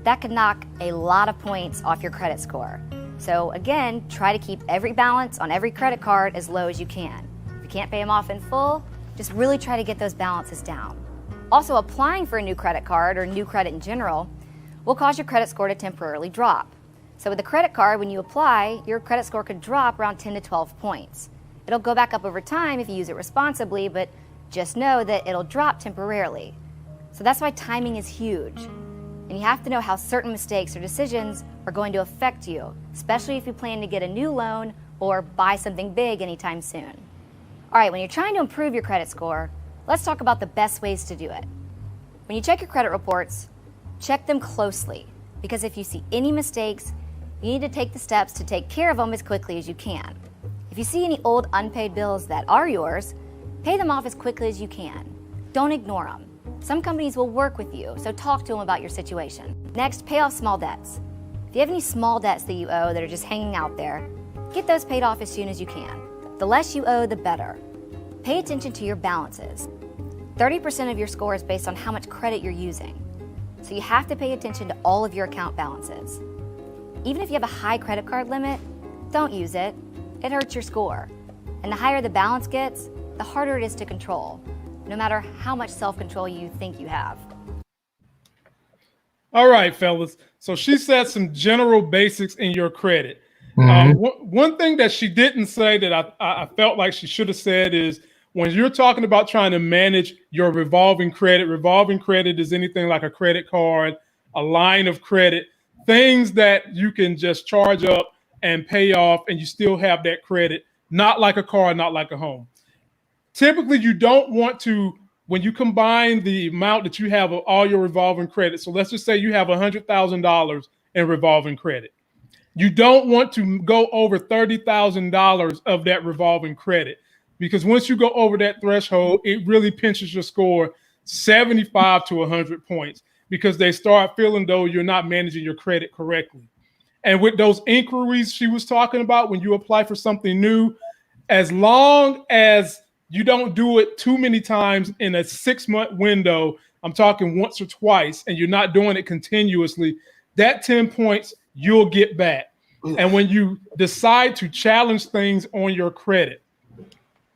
that could knock a lot of points off your credit score. So again, try to keep every balance on every credit card as low as you can. If you can't pay them off in full, just really try to get those balances down. Also, applying for a new credit card or new credit in general will cause your credit score to temporarily drop. So with a credit card, when you apply, your credit score could drop around 10 to 12 points. It'll go back up over time if you use it responsibly, but just know that it'll drop temporarily. So that's why timing is huge. And you have to know how certain mistakes or decisions are going to affect you, especially if you plan to get a new loan or buy something big anytime soon. All right, when you're trying to improve your credit score, let's talk about the best ways to do it. When you check your credit reports, check them closely, because if you see any mistakes, you need to take the steps to take care of them as quickly as you can. If you see any old unpaid bills that are yours, pay them off as quickly as you can. Don't ignore them. Some companies will work with you, so talk to them about your situation. Next, pay off small debts. If you have any small debts that you owe that are just hanging out there, get those paid off as soon as you can. The less you owe, the better. Pay attention to your balances. 30% of your score is based on how much credit you're using. So you have to pay attention to all of your account balances. Even if you have a high credit card limit, don't use it. It hurts your score. And the higher the balance gets, the harder it is to control, no matter how much self-control you think you have. All right, fellas. So she said some general basics in your credit. One thing that she didn't say that I felt like she should have said is when you're talking about trying to manage your revolving credit is anything like a credit card, a line of credit, things that you can just charge up and pay off and you still have that credit, not like a car, not like a home. Typically, you don't want to, when you combine the amount that you have of all your revolving credit, so let's just say you have $100,000 in revolving credit. You don't want to go over $30,000 of that revolving credit, because once you go over that threshold, it really pinches your score 75 to 100 points because they start feeling though you're not managing your credit correctly. And with those inquiries she was talking about, when you apply for something new, as long as you don't do it too many times in a 6-month window, I'm talking once or twice, and you're not doing it continuously, that 10 points you'll get back. And when you decide to challenge things on your credit,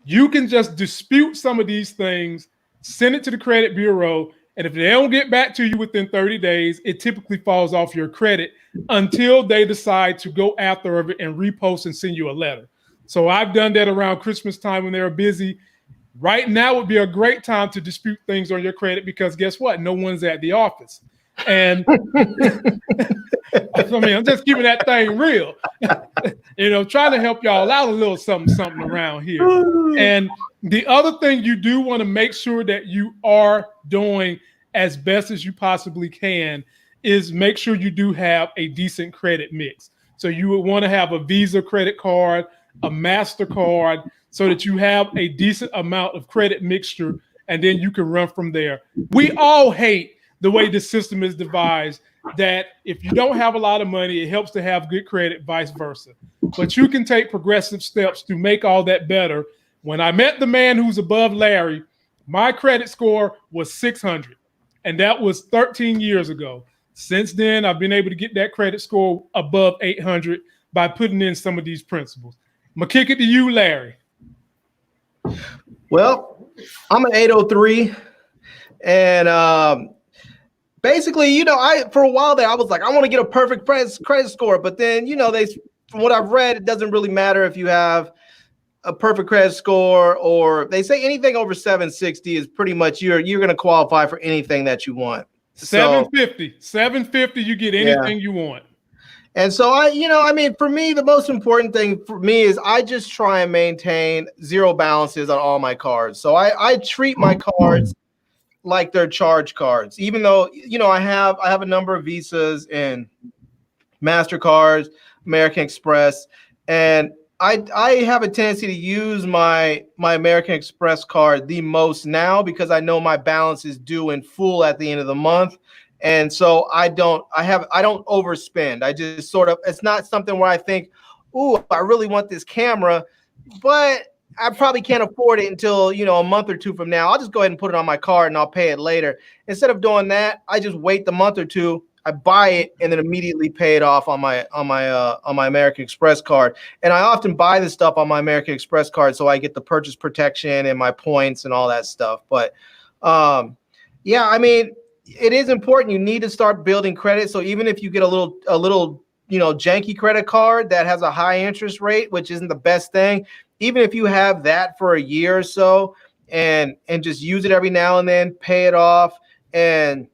you can just dispute some of these things, send it to the credit bureau, and if they don't get back to you within 30 days, it typically falls off your credit until they decide to go after it and repost and send you a letter. So I've done that around Christmas time when they're busy. Right now would be a great time to dispute things on your credit because guess what? No one's at the office. And I mean, I'm just keeping that thing real. Trying to help y'all out a little something around here. And the other thing you do want to make sure that you are doing as best as you possibly can is make sure you do have a decent credit mix. So you would want to have a Visa credit card, a MasterCard, so that you have a decent amount of credit mixture, and then you can run from there. We all hate the way the system is devised, that if you don't have a lot of money, it helps to have good credit, vice versa. But you can take progressive steps to make all that better. When I met the man who's above Larry, my credit score was 600, and that was 13 years ago. Since then, I've been able to get that credit score above 800 by putting in some of these principles. I'm going to kick it to you, Larry. Well, I'm an 803, and basically, for a while there, I was like, I want to get a perfect credit score, but then, from what I've read, it doesn't really matter if you have a perfect credit score, or they say anything over 760 is pretty much you're going to qualify for anything that you want. 750, you get anything you want. And so for me, the most important thing for me is I just try and maintain zero balances on all my cards. So I treat my cards like they're charge cards, even though, I have a number of Visas and MasterCards, American Express, and I have a tendency to use my American Express card the most now because I know my balance is due in full at the end of the month. And so I don't overspend. I just sort of, it's not something where I think, ooh, I really want this camera, but I probably can't afford it until, a month or two from now. I'll just go ahead and put it on my card and I'll pay it later. Instead of doing that, I just wait the month or two. I buy it and then immediately pay it off on my American Express card. And I often buy this stuff on my American Express card so I get the purchase protection and my points and all that stuff. But it is important. You need to start building credit. So even if you get a little janky credit card that has a high interest rate, which isn't the best thing, even if you have that for a year or so and just use it every now and then, pay it off and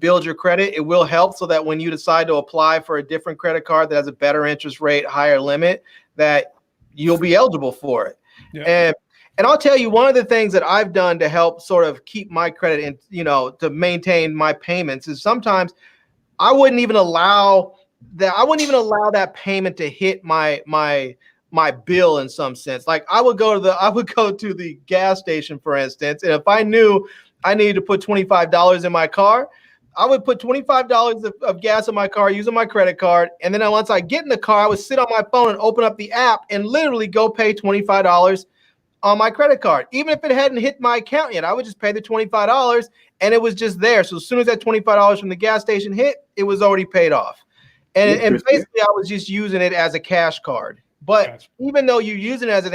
build your credit, it will help so that when you decide to apply for a different credit card that has a better interest rate, higher limit, that you'll be eligible for it. Yeah. And I'll tell you, one of the things that I've done to help sort of keep my credit and, to maintain my payments is sometimes I wouldn't even allow that payment to hit my bill in some sense. Like I would go to the gas station, for instance, and if I knew I needed to put $25 in my car, I would put $25 of gas in my car using my credit card. And then once I get in the car, I would sit on my phone and open up the app and literally go pay $25 on my credit card. Even if it hadn't hit my account yet, I would just pay the $25 and it was just there. So as soon as that $25 from the gas station hit, it was already paid off. And basically I was just using it as a cash card. But even though you're using it as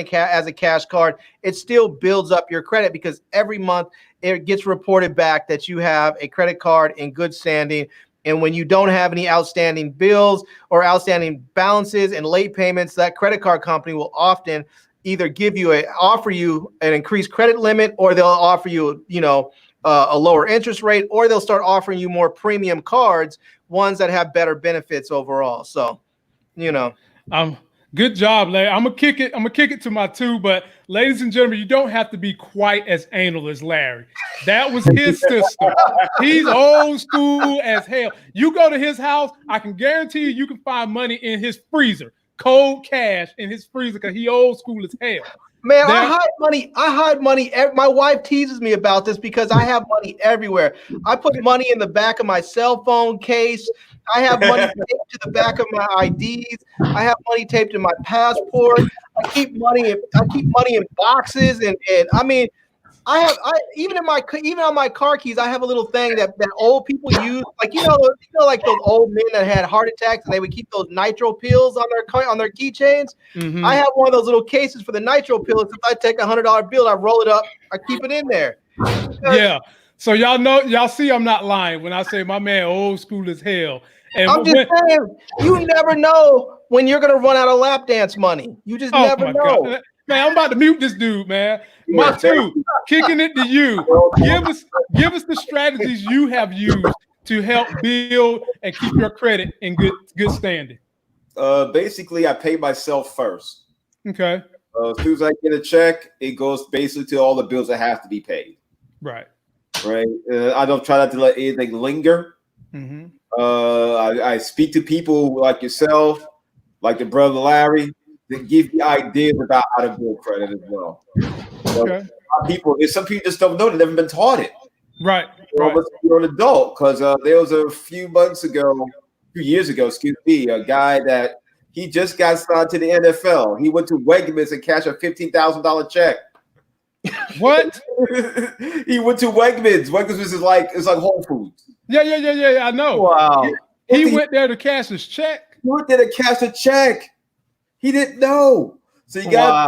a cash card, it still builds up your credit because every month it gets reported back that you have a credit card in good standing. And when you don't have any outstanding bills or outstanding balances and late payments, that credit card company will often either offer you an increased credit limit, or they'll offer you, a lower interest rate, or they'll start offering you more premium cards, ones that have better benefits overall. So, good job, Larry. I'm gonna kick it to my two, but ladies and gentlemen, you don't have to be quite as anal as Larry. That was his system. He's old school as hell. You go to his house, I can guarantee you can find money in his freezer, cold cash in his freezer, because he old school as hell. Man, I hide money. My wife teases me about this because I have money everywhere. I put money in the back of my cell phone case. I have money taped to the back of my IDs. I have money taped in my passport. I keep money in boxes, and I mean, even on my car keys, I have a little thing that old people use, like like those old men that had heart attacks and they would keep those nitro pills on their keychains. Mm-hmm. I have one of those little cases for the nitro pills. If I take $100 bill, I roll it up, I keep it in there. Yeah. So y'all see, I'm not lying when I say my man old school as hell. And I'm just saying, you never know when you're gonna run out of lap dance money. You just never know. God. Man, I'm about to mute this dude, man. My two, kicking it to you. Give us the strategies you have used to help build and keep your credit in good standing. Basically, I pay myself first. Okay. As soon as I get a check, it goes basically to all the bills that have to be paid. Right. Right. I don't try not to let anything linger. Mm-hmm. I speak to people like yourself, like the brother Larry, that give you ideas about how to build credit as well. Okay. Some people just don't know. They've never been taught it. Right. You're an adult, because there was a few years ago, a guy that he just got signed to the NFL. He went to Wegmans and cashed a $15,000 check. What? He went to Wegmans. Wegmans is it's like Whole Foods. Yeah. I know. Wow. He went there to cash his check. He went there to cash a check. He didn't know. So you got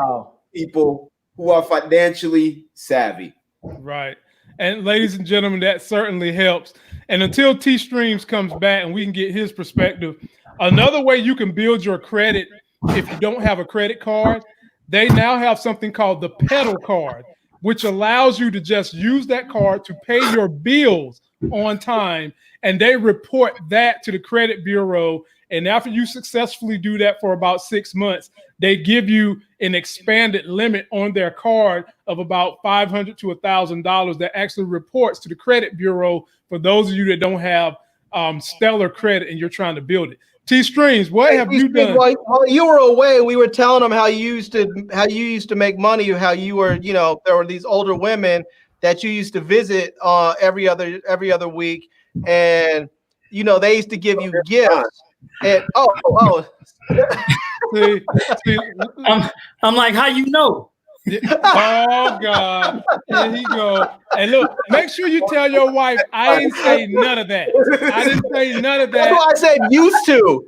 people who are financially savvy. Right. And ladies and gentlemen, that certainly helps. And until T Streams comes back and we can get his perspective, another way you can build your credit if you don't have a credit card, they now have something called the pedal card, which allows you to just use that card to pay your bills on time, and they report that to the credit bureau. And after you successfully do that for about 6 months, they give you an expanded limit on their card of about $500 to $1,000 that actually reports to the credit bureau for those of you that don't have stellar credit and you're trying to build it. T-Streams, what have you done? While you were away, we were telling them how you used to make money, how you were, there were these older women that you used to visit every other week, and they used to give you gifts. And see, I'm like, how you know? Oh God, here he go. And look, make sure you tell your wife I ain't say none of that. I didn't say none of that. That's why I said used to.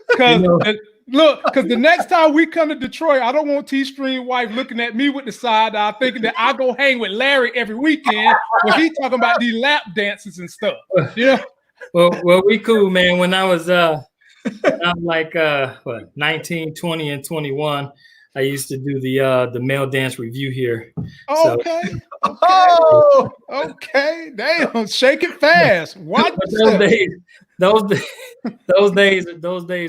Because the next time we come to Detroit, I don't want T-Stream wife looking at me with the side eye, thinking that I go hang with Larry every weekend when he talking about these lap dances and stuff. Well, we cool, man. When I was like 19, 20, and 21. I used to do the male dance review here. Okay. Okay. Damn, shake it fast. Watch those days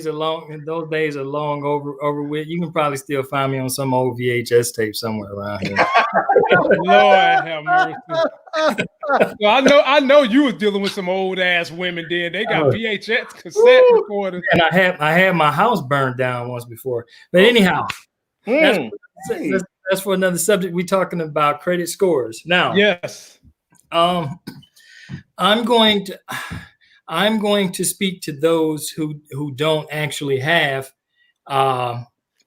are long, and those days are long over with. You can probably still find me on some old VHS tape somewhere around here. Lord have mercy. Well, I know you was dealing with some old ass women then. They got VHS cassette recorders. And I had my house burned down once before. But anyhow. That's for another subject. We're talking about credit scores now. Yes. I'm going to speak to those who don't actually have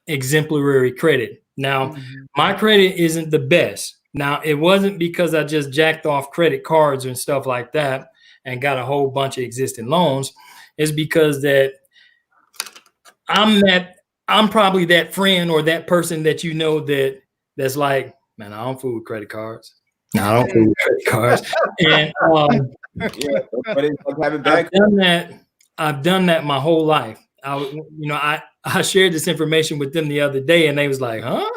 exemplary credit. Now, my credit isn't the best. Now, it wasn't because I just jacked off credit cards and stuff like that and got a whole bunch of existing loans. It's because that I'm probably that friend or that person that that's like, man, I don't fool with credit cards. No, I don't fool with credit cards. And I've done that my whole life. I shared this information with them the other day, and they was like, huh?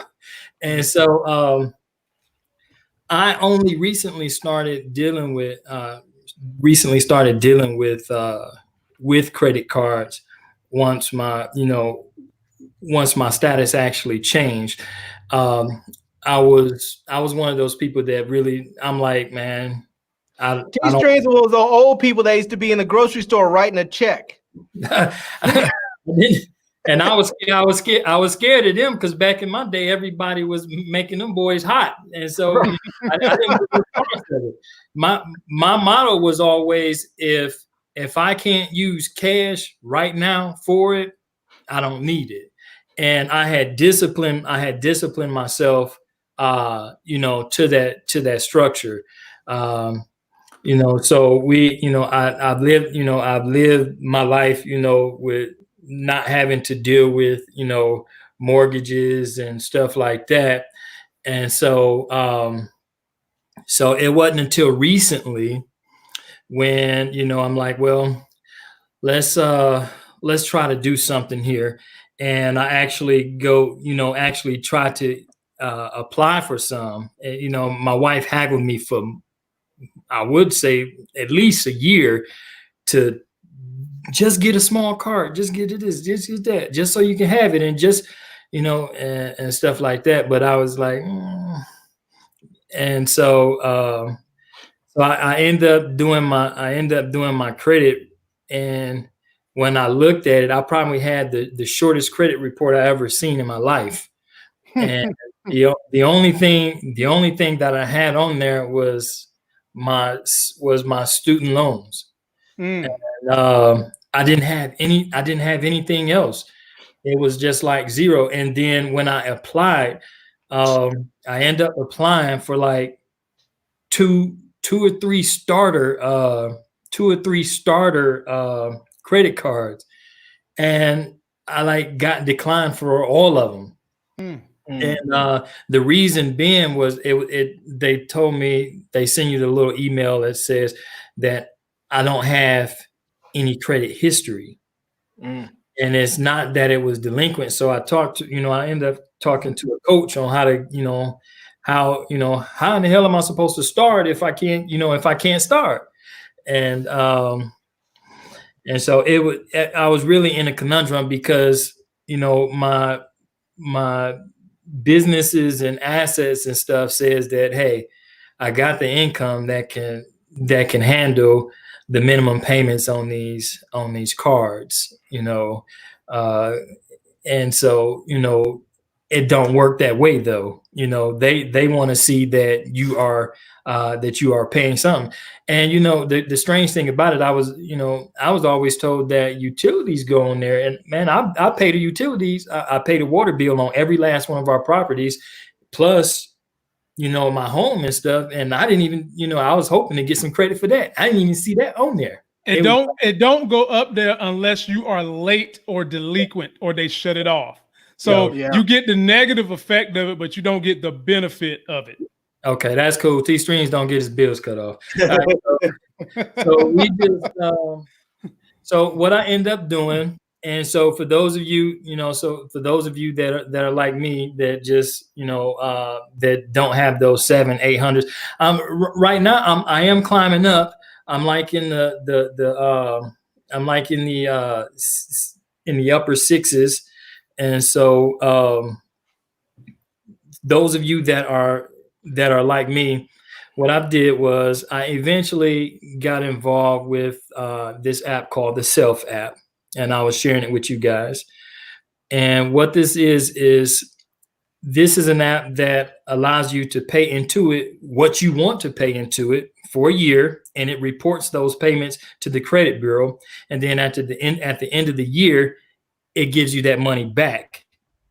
And so I only recently started dealing with credit cards once my status actually changed. I was one of those people that really, I'm like, man, T-Streams was the old people that used to be in the grocery store writing a check. And I was scared of them because back in my day, everybody was making them boys hot, and so I didn't do it. My motto was always, if I can't use cash right now for it, I don't need it. And I had disciplined myself, to that structure. So I've lived my life, with not having to deal with, mortgages and stuff like that. And so, so it wasn't until recently when, I'm like, well, let's try to do something here. And I actually try to apply for some. My wife haggled me for, I would say, at least a year to just get a small card, just get it this, just get that, just so you can have it, and just, and stuff like that. But I was like, and so I end up doing my credit, and when I looked at it, I probably had the shortest credit report I ever seen in my life. And the only thing that I had on there was my student loans. And, I didn't have anything else. It was just like zero. And then when I applied, I ended up applying for like two or three starter credit cards, and I got declined for all of them. And the reason being was they told me, they send you the little email that says that I don't have any credit history. And it's not that it was delinquent. So I ended up talking to a coach on how to how in the hell am I supposed to start if I can't start? And so I was really in a conundrum because my businesses and assets and stuff says that, hey, I got the income that can handle the minimum payments on these cards, and so it don't work that way though. They want to see that you are paying something. And the strange thing about it, I was always told that utilities go on there, and man, I pay the utilities. I pay the water bill on every last one of our properties, plus my home and stuff. And I didn't even, I was hoping to get some credit for that. I didn't even see that on there. It don't go up there unless you are late or delinquent or they shut it off. So you get the negative effect of it, but you don't get the benefit of it. Okay, that's cool. T-Streams don't get his bills cut off. So what I end up doing, and so for those of you, that are like me, that just that don't have those 700-800s. Right now I am climbing up. I'm like in in the upper sixes, and so those of you that are like me, what I did was I eventually got involved with this app called the Self app, and I was sharing it with you guys. And what this is an app that allows you to pay into it what you want to pay into it for a year, and it reports those payments to the credit bureau. And then at the end of the year, it gives you that money back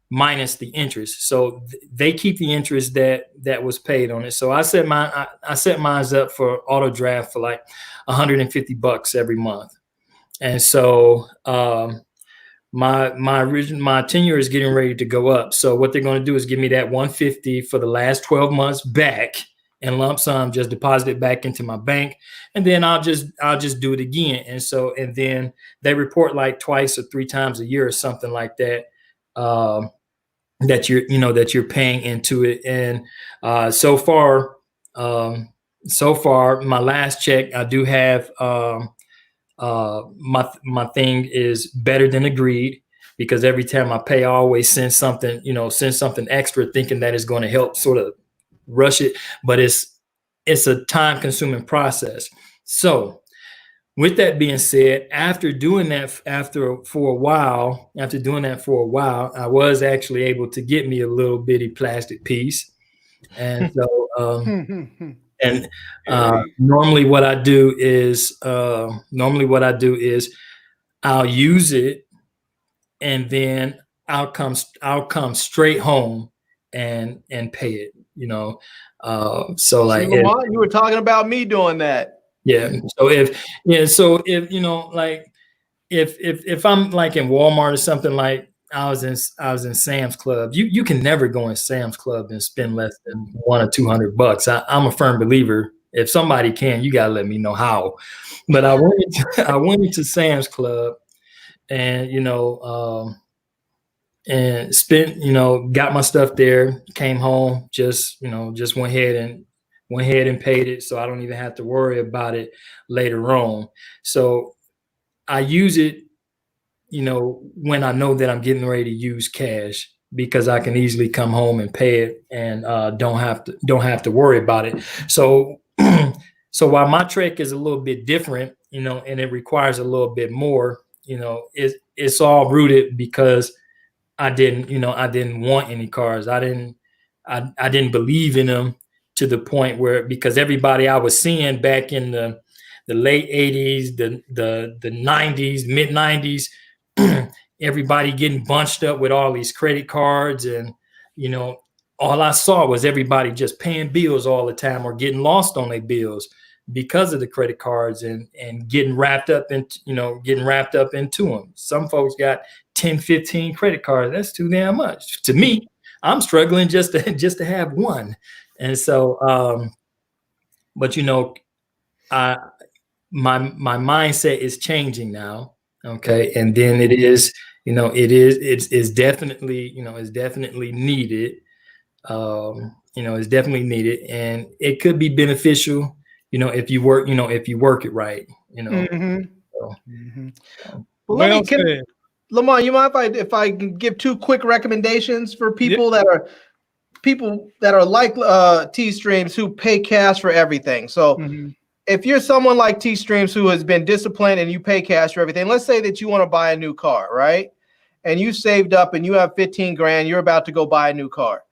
minus the interest. So they keep the interest that was paid on it. So I set mine up for auto draft for like $150 every month. And so my tenure is getting ready to go up. So what they're going to do is give me that $150 for the last 12 months back in lump sum, just deposit it back into my bank, and then I'll just do it again. And then they report like twice or three times a year or something like that, that you're paying into it. And so far my last check, I do have my thing is better than agreed, because every time I pay, I always send something extra, thinking that is going to help sort of rush it, but it's a time consuming process. So with that being said, after doing that for a while, I was actually able to get me a little bitty plastic piece. And so normally what I do is I'll use it, and then I'll come straight home and pay it, so like Lamont, you were talking about me doing that. Yeah. So if if I'm like in Walmart or something, like I was in Sam's Club, you can never go in Sam's Club and spend less than $100 or $200. I'm a firm believer. If somebody can, you gotta let me know how. But I went into Sam's Club, and and spent, got my stuff there, came home, just went ahead and paid it, so I don't even have to worry about it later on. So I use it, when I know that I'm getting ready to use cash, because I can easily come home and pay it, and don't have to worry about it. So so while my trek is a little bit different, and it requires a little bit more, it's all rooted because I didn't want any cars. I didn't believe in them, to the point where, because everybody I was seeing back in the late 80s, the 90s, mid 90s, everybody getting bunched up with all these credit cards, and all I saw was everybody just paying bills all the time, or getting lost on their bills because of the credit cards, and getting wrapped up into them. Some folks got 10, 15 credit cards. That's too damn much. To me, I'm struggling just to have one. And so, but my mindset is changing now. Okay. And then it's definitely needed. is definitely needed, and it could be beneficial, if you work, if you work it right, Mm-hmm. So, Well said. Lamar, you mind if I can give 2 quick recommendations for people that are like T-Streams who pay cash for everything. So if you're someone like T-Streams who has been disciplined and you pay cash for everything, let's say that you want to buy a new car, right? And you saved up and you have 15 grand, you're about to go buy a new car.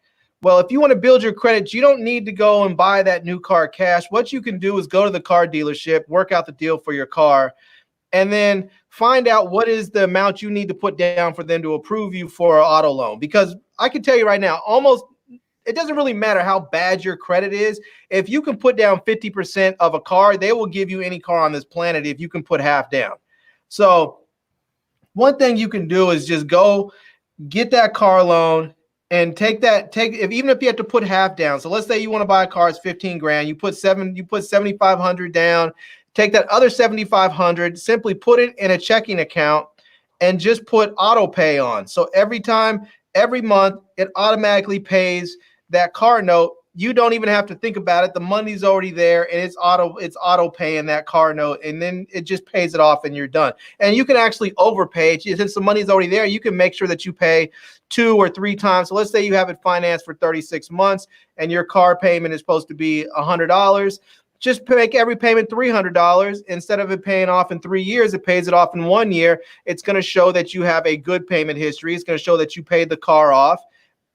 Well, if you want to build your credit, you don't need to go and buy that new car cash. What you can do is go to the car dealership, work out the deal for your car, and then find out what is the amount you need to put down for them to approve you for an auto loan. Because I can tell you right now, it doesn't really matter how bad your credit is. If you can put down 50% of a car, they will give you any car on this planet if you can put half down. So one thing you can do is just go get that car loan and even if you have to put half down. So let's say you want to buy a car, it's 15 grand. You put 7,500 down. Take that other 7,500, simply put it in a checking account and just put auto pay on. So every month, it automatically pays that car note. You don't even have to think about it. The money's already there, and it's auto paying that car note, and then it just pays it off, and you're done. And you can actually overpay it. Since the money's already there, you can make sure that you pay 2 or 3 times. So let's say you have it financed for 36 months, and your car payment is supposed to be $100. Just make every payment $300. Instead of it paying off in 3 years, it pays it off in 1 year. It's going to show that you have a good payment history. It's going to show that you paid the car off,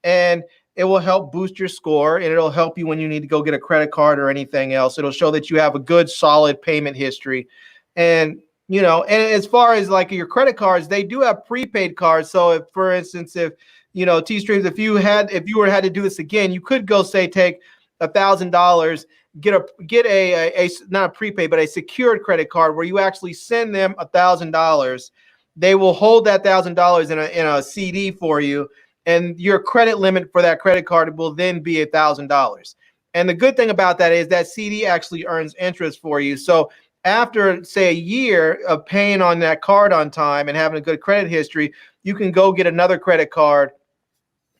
and it will help boost your score, and it'll help you when you need to go get a credit card or anything else. It'll show that you have a good, solid payment history. And, and as far as like your credit cards, they do have prepaid cards. So if, for instance, T-Streams, if you had to do this again, you could go say, take $1,000, get a not a prepaid, but a secured credit card where you actually send them $1,000. They will hold that $1,000 in a CD for you, and your credit limit for that credit card will then be $1,000. And the good thing about that is that CD actually earns interest for you. So after, say, a year of paying on that card on time and having a good credit history, you can go get another credit card,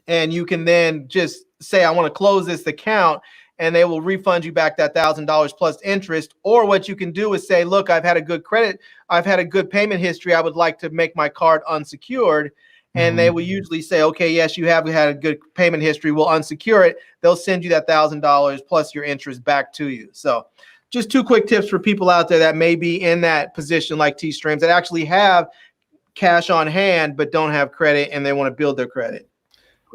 and you can then just say, I want to close this account, and they will refund you back that $1,000 plus interest. Or what you can do is say, look, I've had a good payment history. I would like to make my card unsecured. And they will usually say, okay, yes, you have had a good payment history. We'll unsecure it. They'll send you that $1,000 plus your interest back to you. So just 2 quick tips for people out there that may be in that position like T-Streams that actually have cash on hand but don't have credit and they want to build their credit.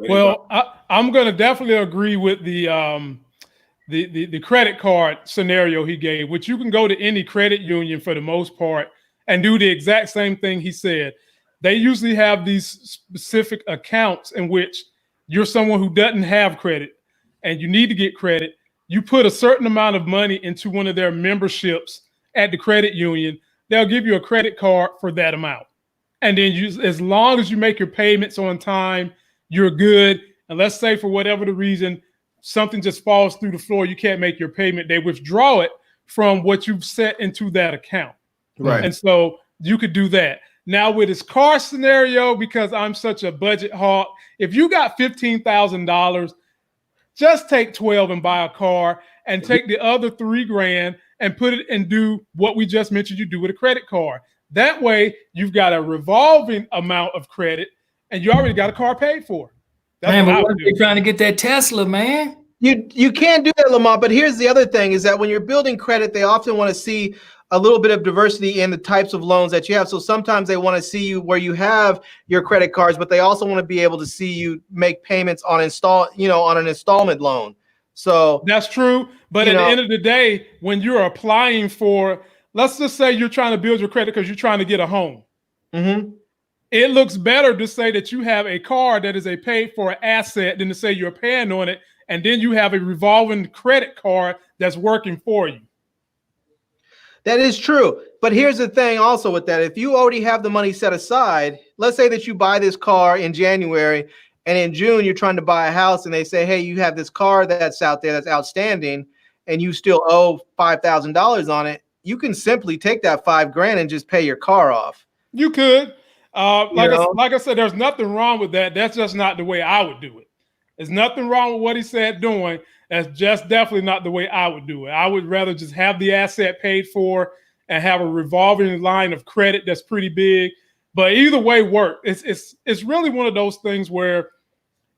Well, I'm going to definitely agree with the credit card scenario he gave, which you can go to any credit union for the most part and do the exact same thing he said. They usually have these specific accounts in which you're someone who doesn't have credit and you need to get credit. You put a certain amount of money into one of their memberships at the credit union. They'll give you a credit card for that amount. And then as long as you make your payments on time, you're good. And let's say for whatever the reason, something just falls through the floor, you can't make your payment, they withdraw it from what you've set into that account. Right. And so you could do that. Now with his car scenario, because I'm such a budget hawk, if you got $15,000, just take 12 and buy a car and take the other $3,000 and put it and do what we just mentioned you do with a credit card. That way you've got a revolving amount of credit and you already got a car paid for. That's man, but what if you're trying to get that Tesla, man? You can't do that, Lamar. But here's the other thing is that when you're building credit, they often want to see a little bit of diversity in the types of loans that you have. So sometimes they want to see you where you have your credit cards, but they also want to be able to see you make payments on on an installment loan. So that's true. But at the end of the day, when you're applying for, let's just say you're trying to build your credit because you're trying to get a home. Mm-hmm. It looks better to say that you have a car that is a paid for asset than to say you're paying on it. And then you have a revolving credit card that's working for you. That is true. But here's the thing also with that. If you already have the money set aside, let's say that you buy this car in January and in June you're trying to buy a house and they say, hey, you have this car that's out there that's outstanding and you still owe $5,000 on it. You can simply take that $5,000 and just pay your car off. You could. Like I said, there's nothing wrong with that. That's just not the way I would do it. There's nothing wrong with what he said doing. That's just definitely not the way I would do it. I would rather just have the asset paid for and have a revolving line of credit that's pretty big. But either way work. It's really one of those things where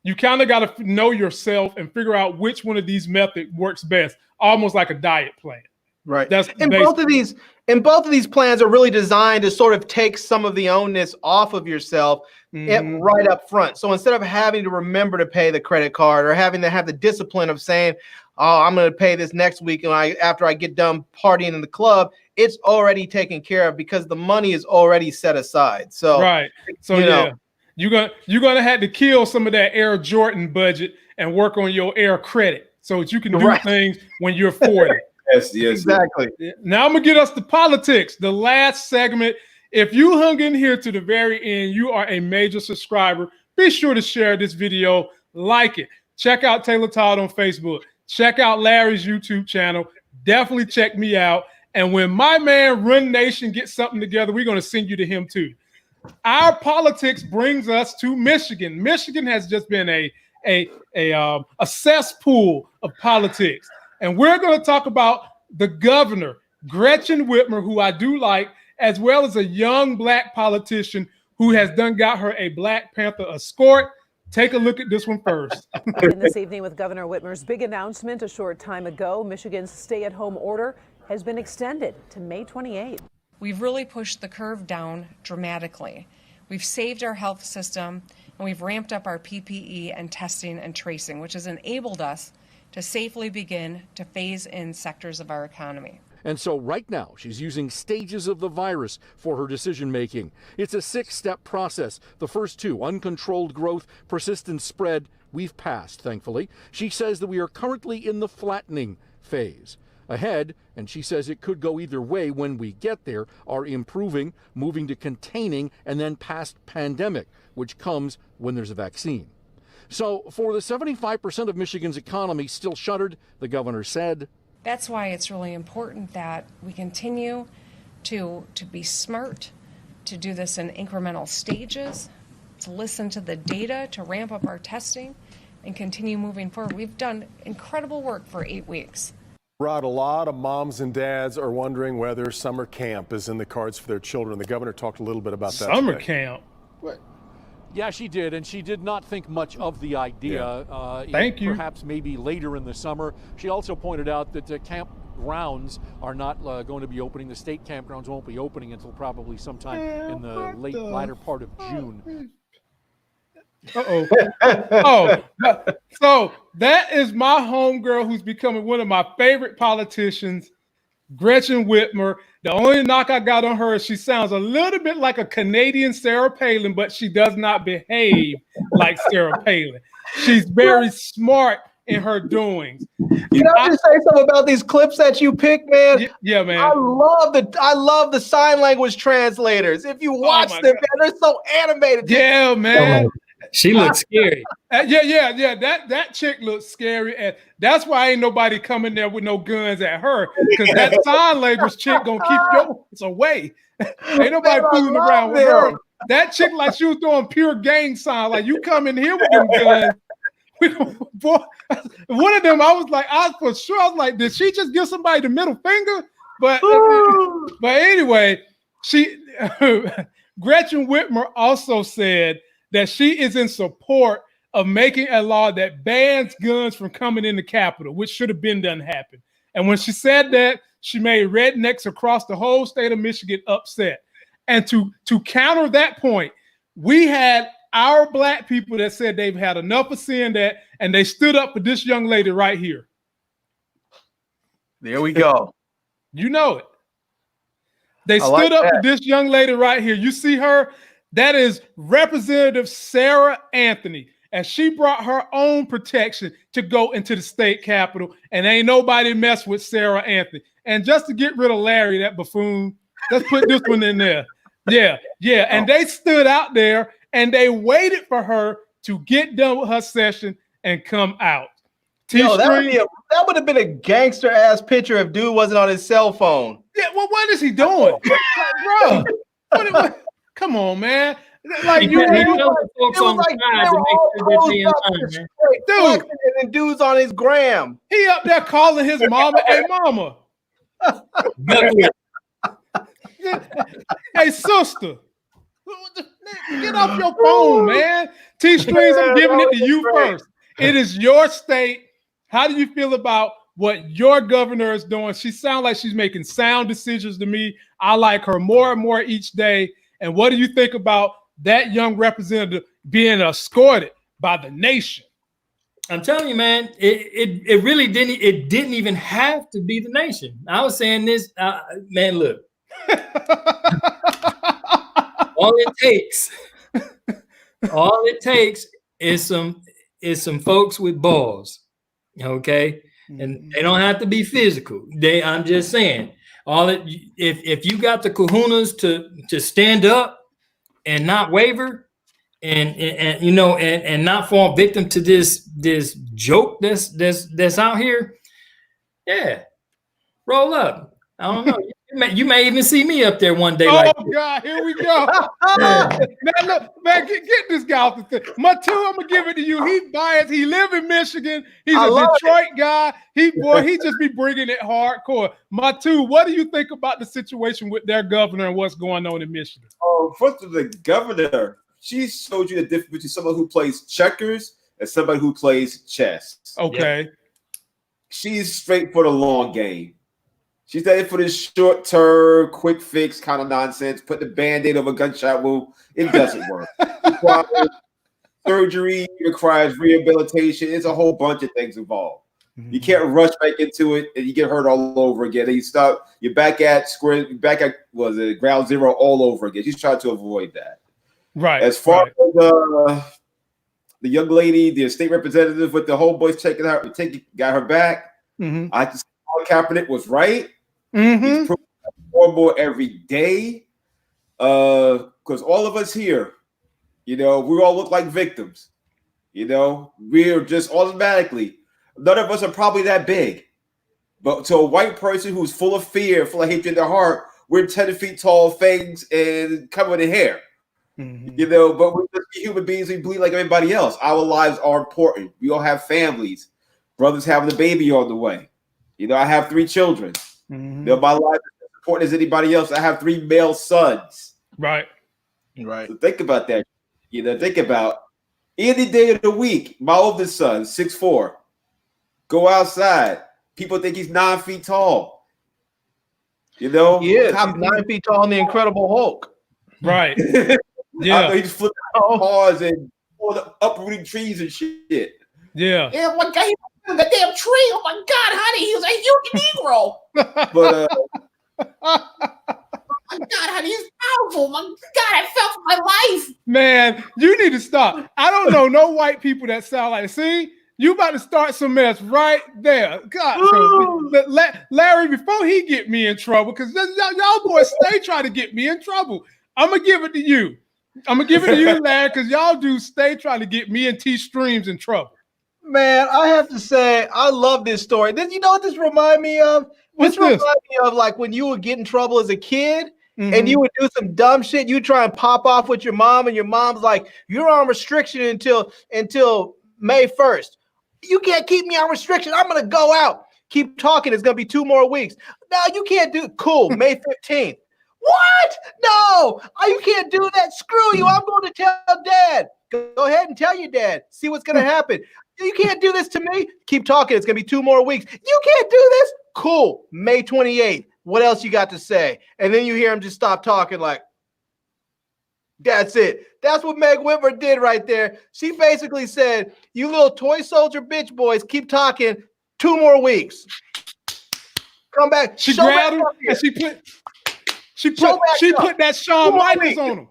you kind of got to know yourself and figure out which one of these methods works best, almost like a diet plan. Right. That's and both of these plans are really designed to sort of take some of the onus off of yourself right up front. So instead of having to remember to pay the credit card or having to have the discipline of saying, oh, I'm going to pay this next week and after I get done partying in the club, it's already taken care of because the money is already set aside. So right. So yeah, you're gonna have to kill some of that Air Jordan budget and work on your Air credit so that you can do things when you're 40. Yes, exactly. Now I'm gonna get us to politics. The last segment. If you hung in here to the very end, you are a major subscriber. Be sure to share this video, like it. Check out Taylor Todd on Facebook. Check out Larry's YouTube channel. Definitely check me out. And when my man Run Nation gets something together, we're going to send you to him too. Our politics brings us to Michigan. Michigan has just been a cesspool of politics. And we're going to talk about the governor, Gretchen Whitmer, who I do like, as well as a young black politician who has got her a Black Panther escort. Take a look at this one first. This evening with Governor Whitmer's big announcement a short time ago, Michigan's stay-at-home order has been extended to May 28th. We've really pushed the curve down dramatically. We've saved our health system and we've ramped up our PPE and testing and tracing, which has enabled us to safely begin to phase in sectors of our economy. And so right now, she's using stages of the virus for her decision-making. It's a 6-step process. The first 2, uncontrolled growth, persistent spread, we've passed, thankfully. She says that we are currently in the flattening phase. Ahead, and she says it could go either way when we get there, are improving, moving to containing, and then past pandemic, which comes when there's a vaccine. So for the 75% of Michigan's economy still shuttered, the governor said, that's why it's really important that we continue to be smart, to do this in incremental stages, to listen to the data, to ramp up our testing, and continue moving forward. We've done incredible work for 8 weeks. Rod, a lot of moms and dads are wondering whether summer camp is in the cards for their children. The governor talked a little bit about that Summer today. Camp? What? Yeah, she did, and she did not think much of the idea. Yeah. Thank you. Perhaps maybe later in the summer. She also pointed out that campgrounds are not going to be opening. The state campgrounds won't be opening until probably sometime in the latter part of June. So that is my homegirl who's becoming one of my favorite politicians, Gretchen Whitmer. The only knock I got on her is she sounds a little bit like a Canadian Sarah Palin, but she does not behave like Sarah Palin. She's very smart in her doings. Can I just say something about these clips that you picked, man? Yeah, man. I love the sign language translators. If you watch them, man, they're so animated. Yeah, man. She looks scary. Yeah. That chick looks scary, and that's why ain't nobody coming there with no guns at her, because that sign language chick gonna keep yours away. Ain't nobody fooling around with her. That chick like she was doing pure gang sign. Like, you come in here with them guns. Boy, one of them, I was for sure. I was like, did she just give somebody the middle finger? But anyway, Gretchen Whitmer also said that she is in support of making a law that bans guns from coming in the Capitol, which should have been done happen. And when she said that, she made rednecks across the whole state of Michigan upset. And to counter that point, we had our black people that said they've had enough of seeing that, and they stood up for this young lady right here. There we go. You know it. They stood up for this young lady right here. You see her? That is Representative Sarah Anthony, and she brought her own protection to go into the state capitol, and ain't nobody mess with Sarah Anthony. And just to get rid of Larry, that buffoon, let's put this one in there. Yeah. And they stood out there, and they waited for her to get done with her session and come out. That would have been a gangster ass picture if dude wasn't on his cell phone. Yeah, well, what is he doing? Bro, come on, man. Like He you, telling it folks was on the like side they to were make all sure that closed they in up, line, just man. straight dude, flexing, and then dudes on his gram. he up there calling his mama, hey mama, Knuckle. hey sister, get off your phone, man. T-Streams, I'm giving it to you first. It is your state. How do you feel about what your governor is doing? She sounds like she's making sound decisions to me. I like her more and more each day. And what do you think about that young representative being escorted by the nation? I'm telling you, man, it really didn't even have to be the nation. I was saying this, man, look. all it takes is some folks with balls. Okay. And they don't have to be physical. I'm just saying, if you got the kahunas to stand up and not waver, and you know, and not fall victim to this joke that's out here, yeah, roll up. I don't know. You may even see me up there one day. Oh God, here we go. Man, look, man, get this guy off the thing. Matu, I'm gonna give it to you. He biased. He live in Michigan. He's a Detroit guy. He just be bringing it hardcore. Matu, what do you think about the situation with their governor and what's going on in Michigan? Oh, first of the governor, she showed you the difference between someone who plays checkers and somebody who plays chess. Okay. Yep. She's straight for the long game. She's there for this short-term, quick fix kind of nonsense. Put the Band-Aid over a gunshot wound. It doesn't work. It requires surgery. It requires rehabilitation. It's a whole bunch of things involved. Mm-hmm. You can't rush back into it and you get hurt all over again. And you're back at ground zero all over again. She's trying to avoid that. Right. As far as the young lady, the state representative with the homeboys got her back. Mm-hmm. I just Kaepernick was right. Mm-hmm. He's proving more and more every day. Because all of us here, you know, we all look like victims. You know, we're just automatically, none of us are probably that big. But to a white person who's full of fear, full of hatred in their heart, we're 10 feet tall, fangs, and covered in hair. Mm-hmm. You know, but we're just human beings. We bleed like everybody else. Our lives are important. We all have families. Brothers having a baby on the way. You know, I have 3 children. Mm-hmm. You know, my life is as important as anybody else. I have 3 male sons. Right. So think about that. You know, think about any day of the week. My oldest son, 6'4", go outside. People think he's 9 feet tall. You know, he is. He's 9 feet tall in the Incredible Hulk. Right. Yeah. I know he's flipping cars and uprooting trees and shit. Yeah. Yeah, one guy the damn tree. Oh my God, honey, he was a huge Negro. But oh my God, honey, he's powerful. My God, I fell for my life. Man, you need to stop. I don't know no white people that sound like. See, you about to start some mess right there. God, so, Larry, before he get me in trouble, because y'all boys stay trying to get me in trouble. I'm gonna give it to you. I'm gonna give it to you, Larry, because y'all do stay trying to get me and T-Streams in trouble. Man, I have to say, I love this story. You know what this remind me of? This reminds me of like when you would get in trouble as a kid and you would do some dumb shit. You try and pop off with your mom, and your mom's like, "You're on restriction until May 1st. You can't keep me on restriction. I'm gonna go out. Keep talking. It's gonna be 2 more weeks. No, you can't do. Cool. May 15th. What? No, you can't do that. Screw you. I'm going to tell Dad. Go ahead and tell your dad. See what's gonna happen. You can't do this to me. Keep talking. It's going to be 2 more weeks. You can't do this. Cool. May 28th. What else you got to say? And then you hear him just stop talking like, that's it. That's what Meg Whitmer did right there. She basically said, you little toy soldier bitch boys, keep talking. 2 more weeks. Come back. She grabbed him and she put that Shawn Michaels on him.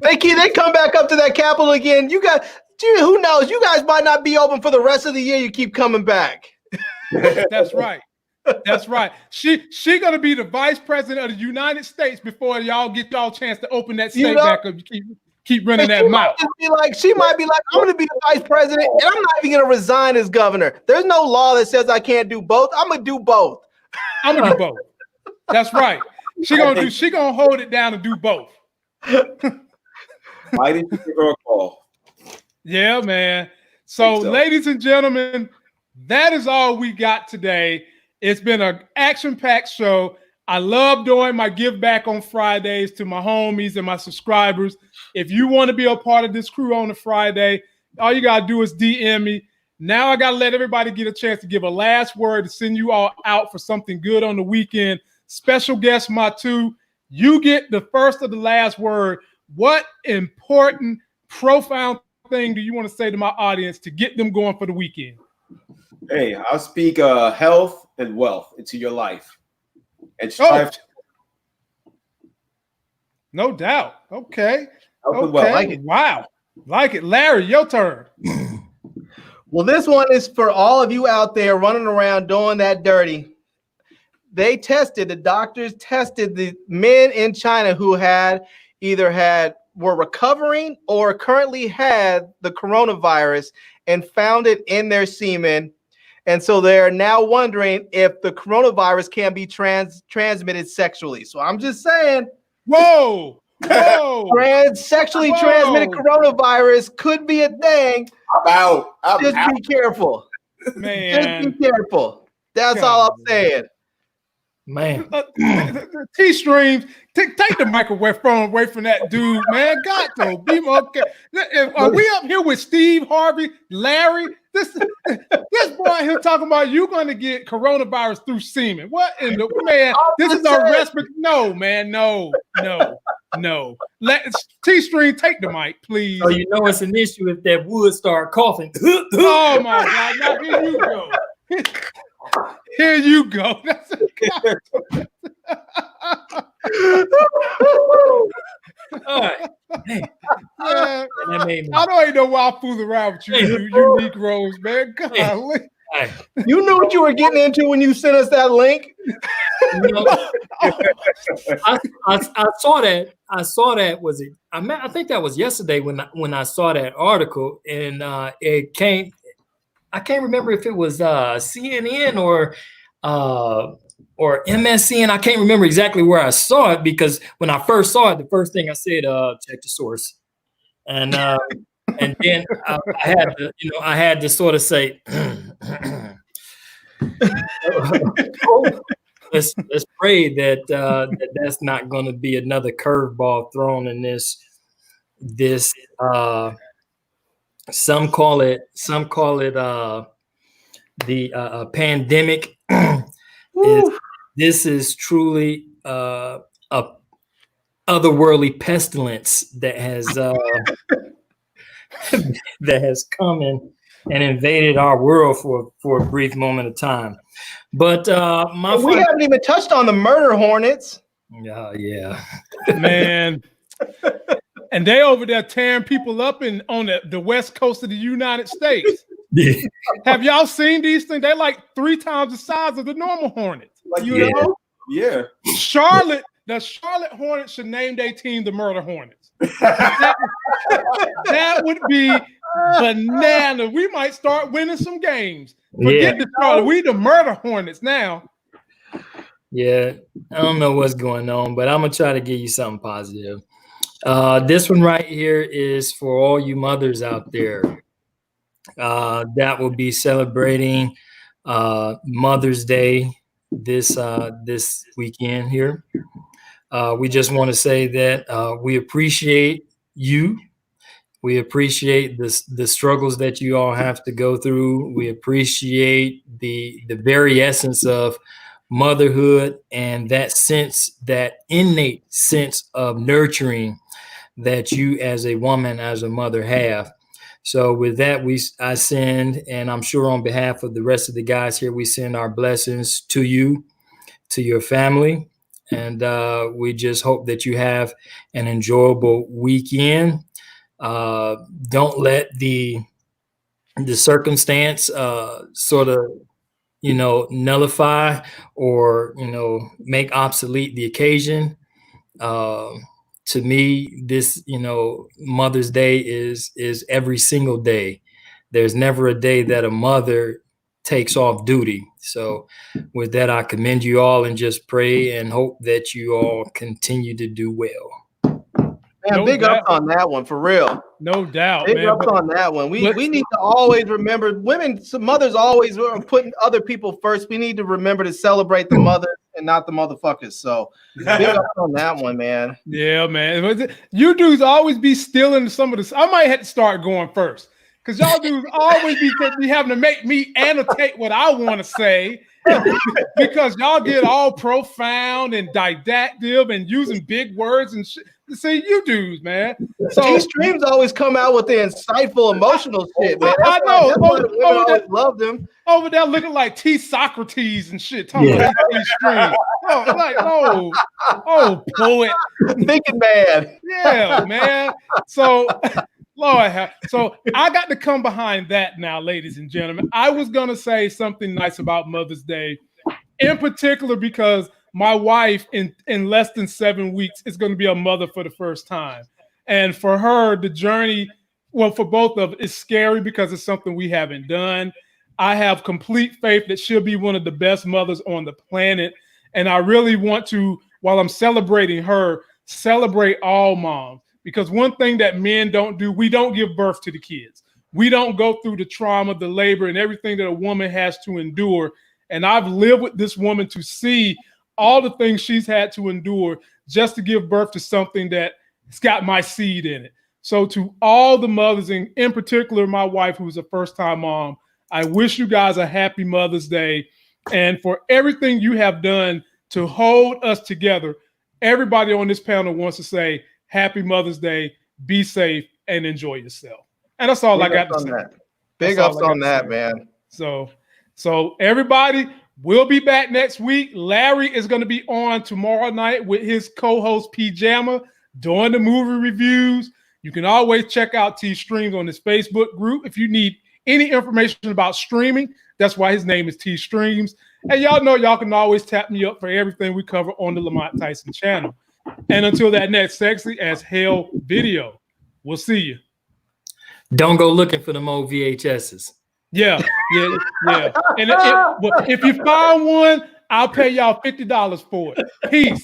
They come back up to that Capitol again. Who knows? You guys might not be open for the rest of the year. You keep coming back. That's right. That's right. She gonna be the vice president of the United States before y'all get y'all chance to open that state back up. You keep running that mouth. She might be like, I'm gonna be the vice president, and I'm not even gonna resign as governor. There's no law that says I can't do both. I'm gonna do both. I'm gonna do both. That's right. She gonna hold it down and do both. Why didn't you give her a call? Yeah, man. So, ladies and gentlemen, that is all we got today. It's been an action-packed show. I love doing my give back on Fridays to my homies and my subscribers. If you want to be a part of this crew on a Friday, all you got to do is DM me. Now I got to let everybody get a chance to give a last word to send you all out for something good on the weekend. Special guest, Matu, you get the first of the last word. What important, profound thing do you want to say to my audience to get them going for the weekend? Hey, I'll speak health and wealth into your life. And strive. No doubt. Okay. Health and wealth. Like it. Wow. Like it. Larry, your turn. Well, this one is for all of you out there running around doing that dirty. The doctors tested the men in China who were recovering or currently had the coronavirus and found it in their semen. And so they're now wondering if the coronavirus can be transmitted sexually. So I'm just saying, whoa, sexually transmitted coronavirus could be a thing. I'm out. Be careful. Man. Just be careful. That's all I'm saying. Man. T-Streams, take the microwave phone away from that dude, man. Got to be okay. Are we up here with Steve Harvey, Larry? This boy here talking about you going to get coronavirus through semen. What in the man? This is a respiratory. No, man. No. Let T-Stream take the mic, please. Oh, you know it's an issue if that wood start coughing. Oh my God! Now here you go. Here you go. All right. Hey. I don't even know why I fool around with you Negroes, man. Golly. Hey. You knew what you were getting into when you sent us that link. I saw that. I think that was yesterday when I saw that article, and it came. I can't remember if it was CNN or MSN. I can't remember exactly where I saw it, because when I first saw it, the first thing I said, check the source, and then I had to sort of say, let's pray that that's not going to be another curveball thrown in this. Some call it the pandemic. This is truly a otherworldly pestilence that has that has come in and invaded our world for a brief moment of time. But we haven't even touched on the murder hornets. Yeah, man. And they over there tearing people up on the west coast of the United States. Yeah. Have y'all seen these things? They're like 3 times the size of the normal hornets. Like, you know? Yeah. The Charlotte Hornets should name their team the Murder Hornets. That would be banana. We might start winning some games. Forget the Charlotte. We the Murder Hornets now. Yeah, I don't know what's going on, but I'm gonna try to give you something positive. This one right here is for all you mothers out there that will be celebrating Mother's Day this weekend here. We just want to say that we appreciate you. We appreciate the struggles that you all have to go through. We appreciate the very essence of motherhood and that innate sense of nurturing that you as a woman, as a mother have. So with that, I send, and I'm sure on behalf of the rest of the guys here, we send our blessings to you, to your family. And we just hope that you have an enjoyable weekend. Don't let the circumstance sort of, nullify or, make obsolete the occasion. To me, this, Mother's Day is every single day. There's never a day that a mother takes off duty. So with that, I commend you all and just pray and hope that you all continue to do well. Man, No big doubt. ups on that one, for real. No doubt, Big man. ups on that one. We need to always remember, mothers always are putting other people first. We need to remember to celebrate the mothers and not the motherfuckers. So big ups on that one, man. Yeah, man. You dudes always be stealing some of this. I might have to start going first because y'all dudes always be having to make me annotate what I want to say because y'all get all profound and didactic and using big words and shit. See, you dudes, man. So T-Streams always come out with the insightful, emotional shit, man. I know. That's why the women always love them. Over there looking like T Socrates and shit. Talking about T-Stream. Poet. Thinking man. Yeah, man. So, Lord, so I got to come behind that now, ladies and gentlemen. I was going to say something nice about Mother's Day, in particular because my wife in less than 7 weeks is going to be a mother for the first time. And for her, the journey, well, for both of us, is scary because it's something we haven't done. I have complete faith that she'll be one of the best mothers on the planet. And I really want to, while I'm celebrating her, celebrate all moms. Because one thing that men don't do, we don't give birth to the kids. We don't go through the trauma, the labor, and everything that a woman has to endure. And I've lived with this woman to see all the things she's had to endure just to give birth to something that's got my seed in it. So to all the mothers, and in particular my wife, who's a first-time mom, I wish you guys a happy Mother's Day. And for everything you have done to hold us together, everybody on this panel wants to say happy Mother's Day, be safe, and enjoy yourself. And that's all I got to say. Big ups on that, man. So everybody, we'll be back next week. Larry is going to be on tomorrow night with his co-host Pajama doing the movie reviews. You can always check out T-Streams on his Facebook group if you need any information about streaming. That's why his name is T-Streams. And y'all know y'all can always tap me up for everything we cover on the Lamont Tyson channel. And until that next sexy as hell video, we'll see you. Don't go looking for them old VHSs. Yeah. And if you find one, I'll pay y'all $50 for it. Peace.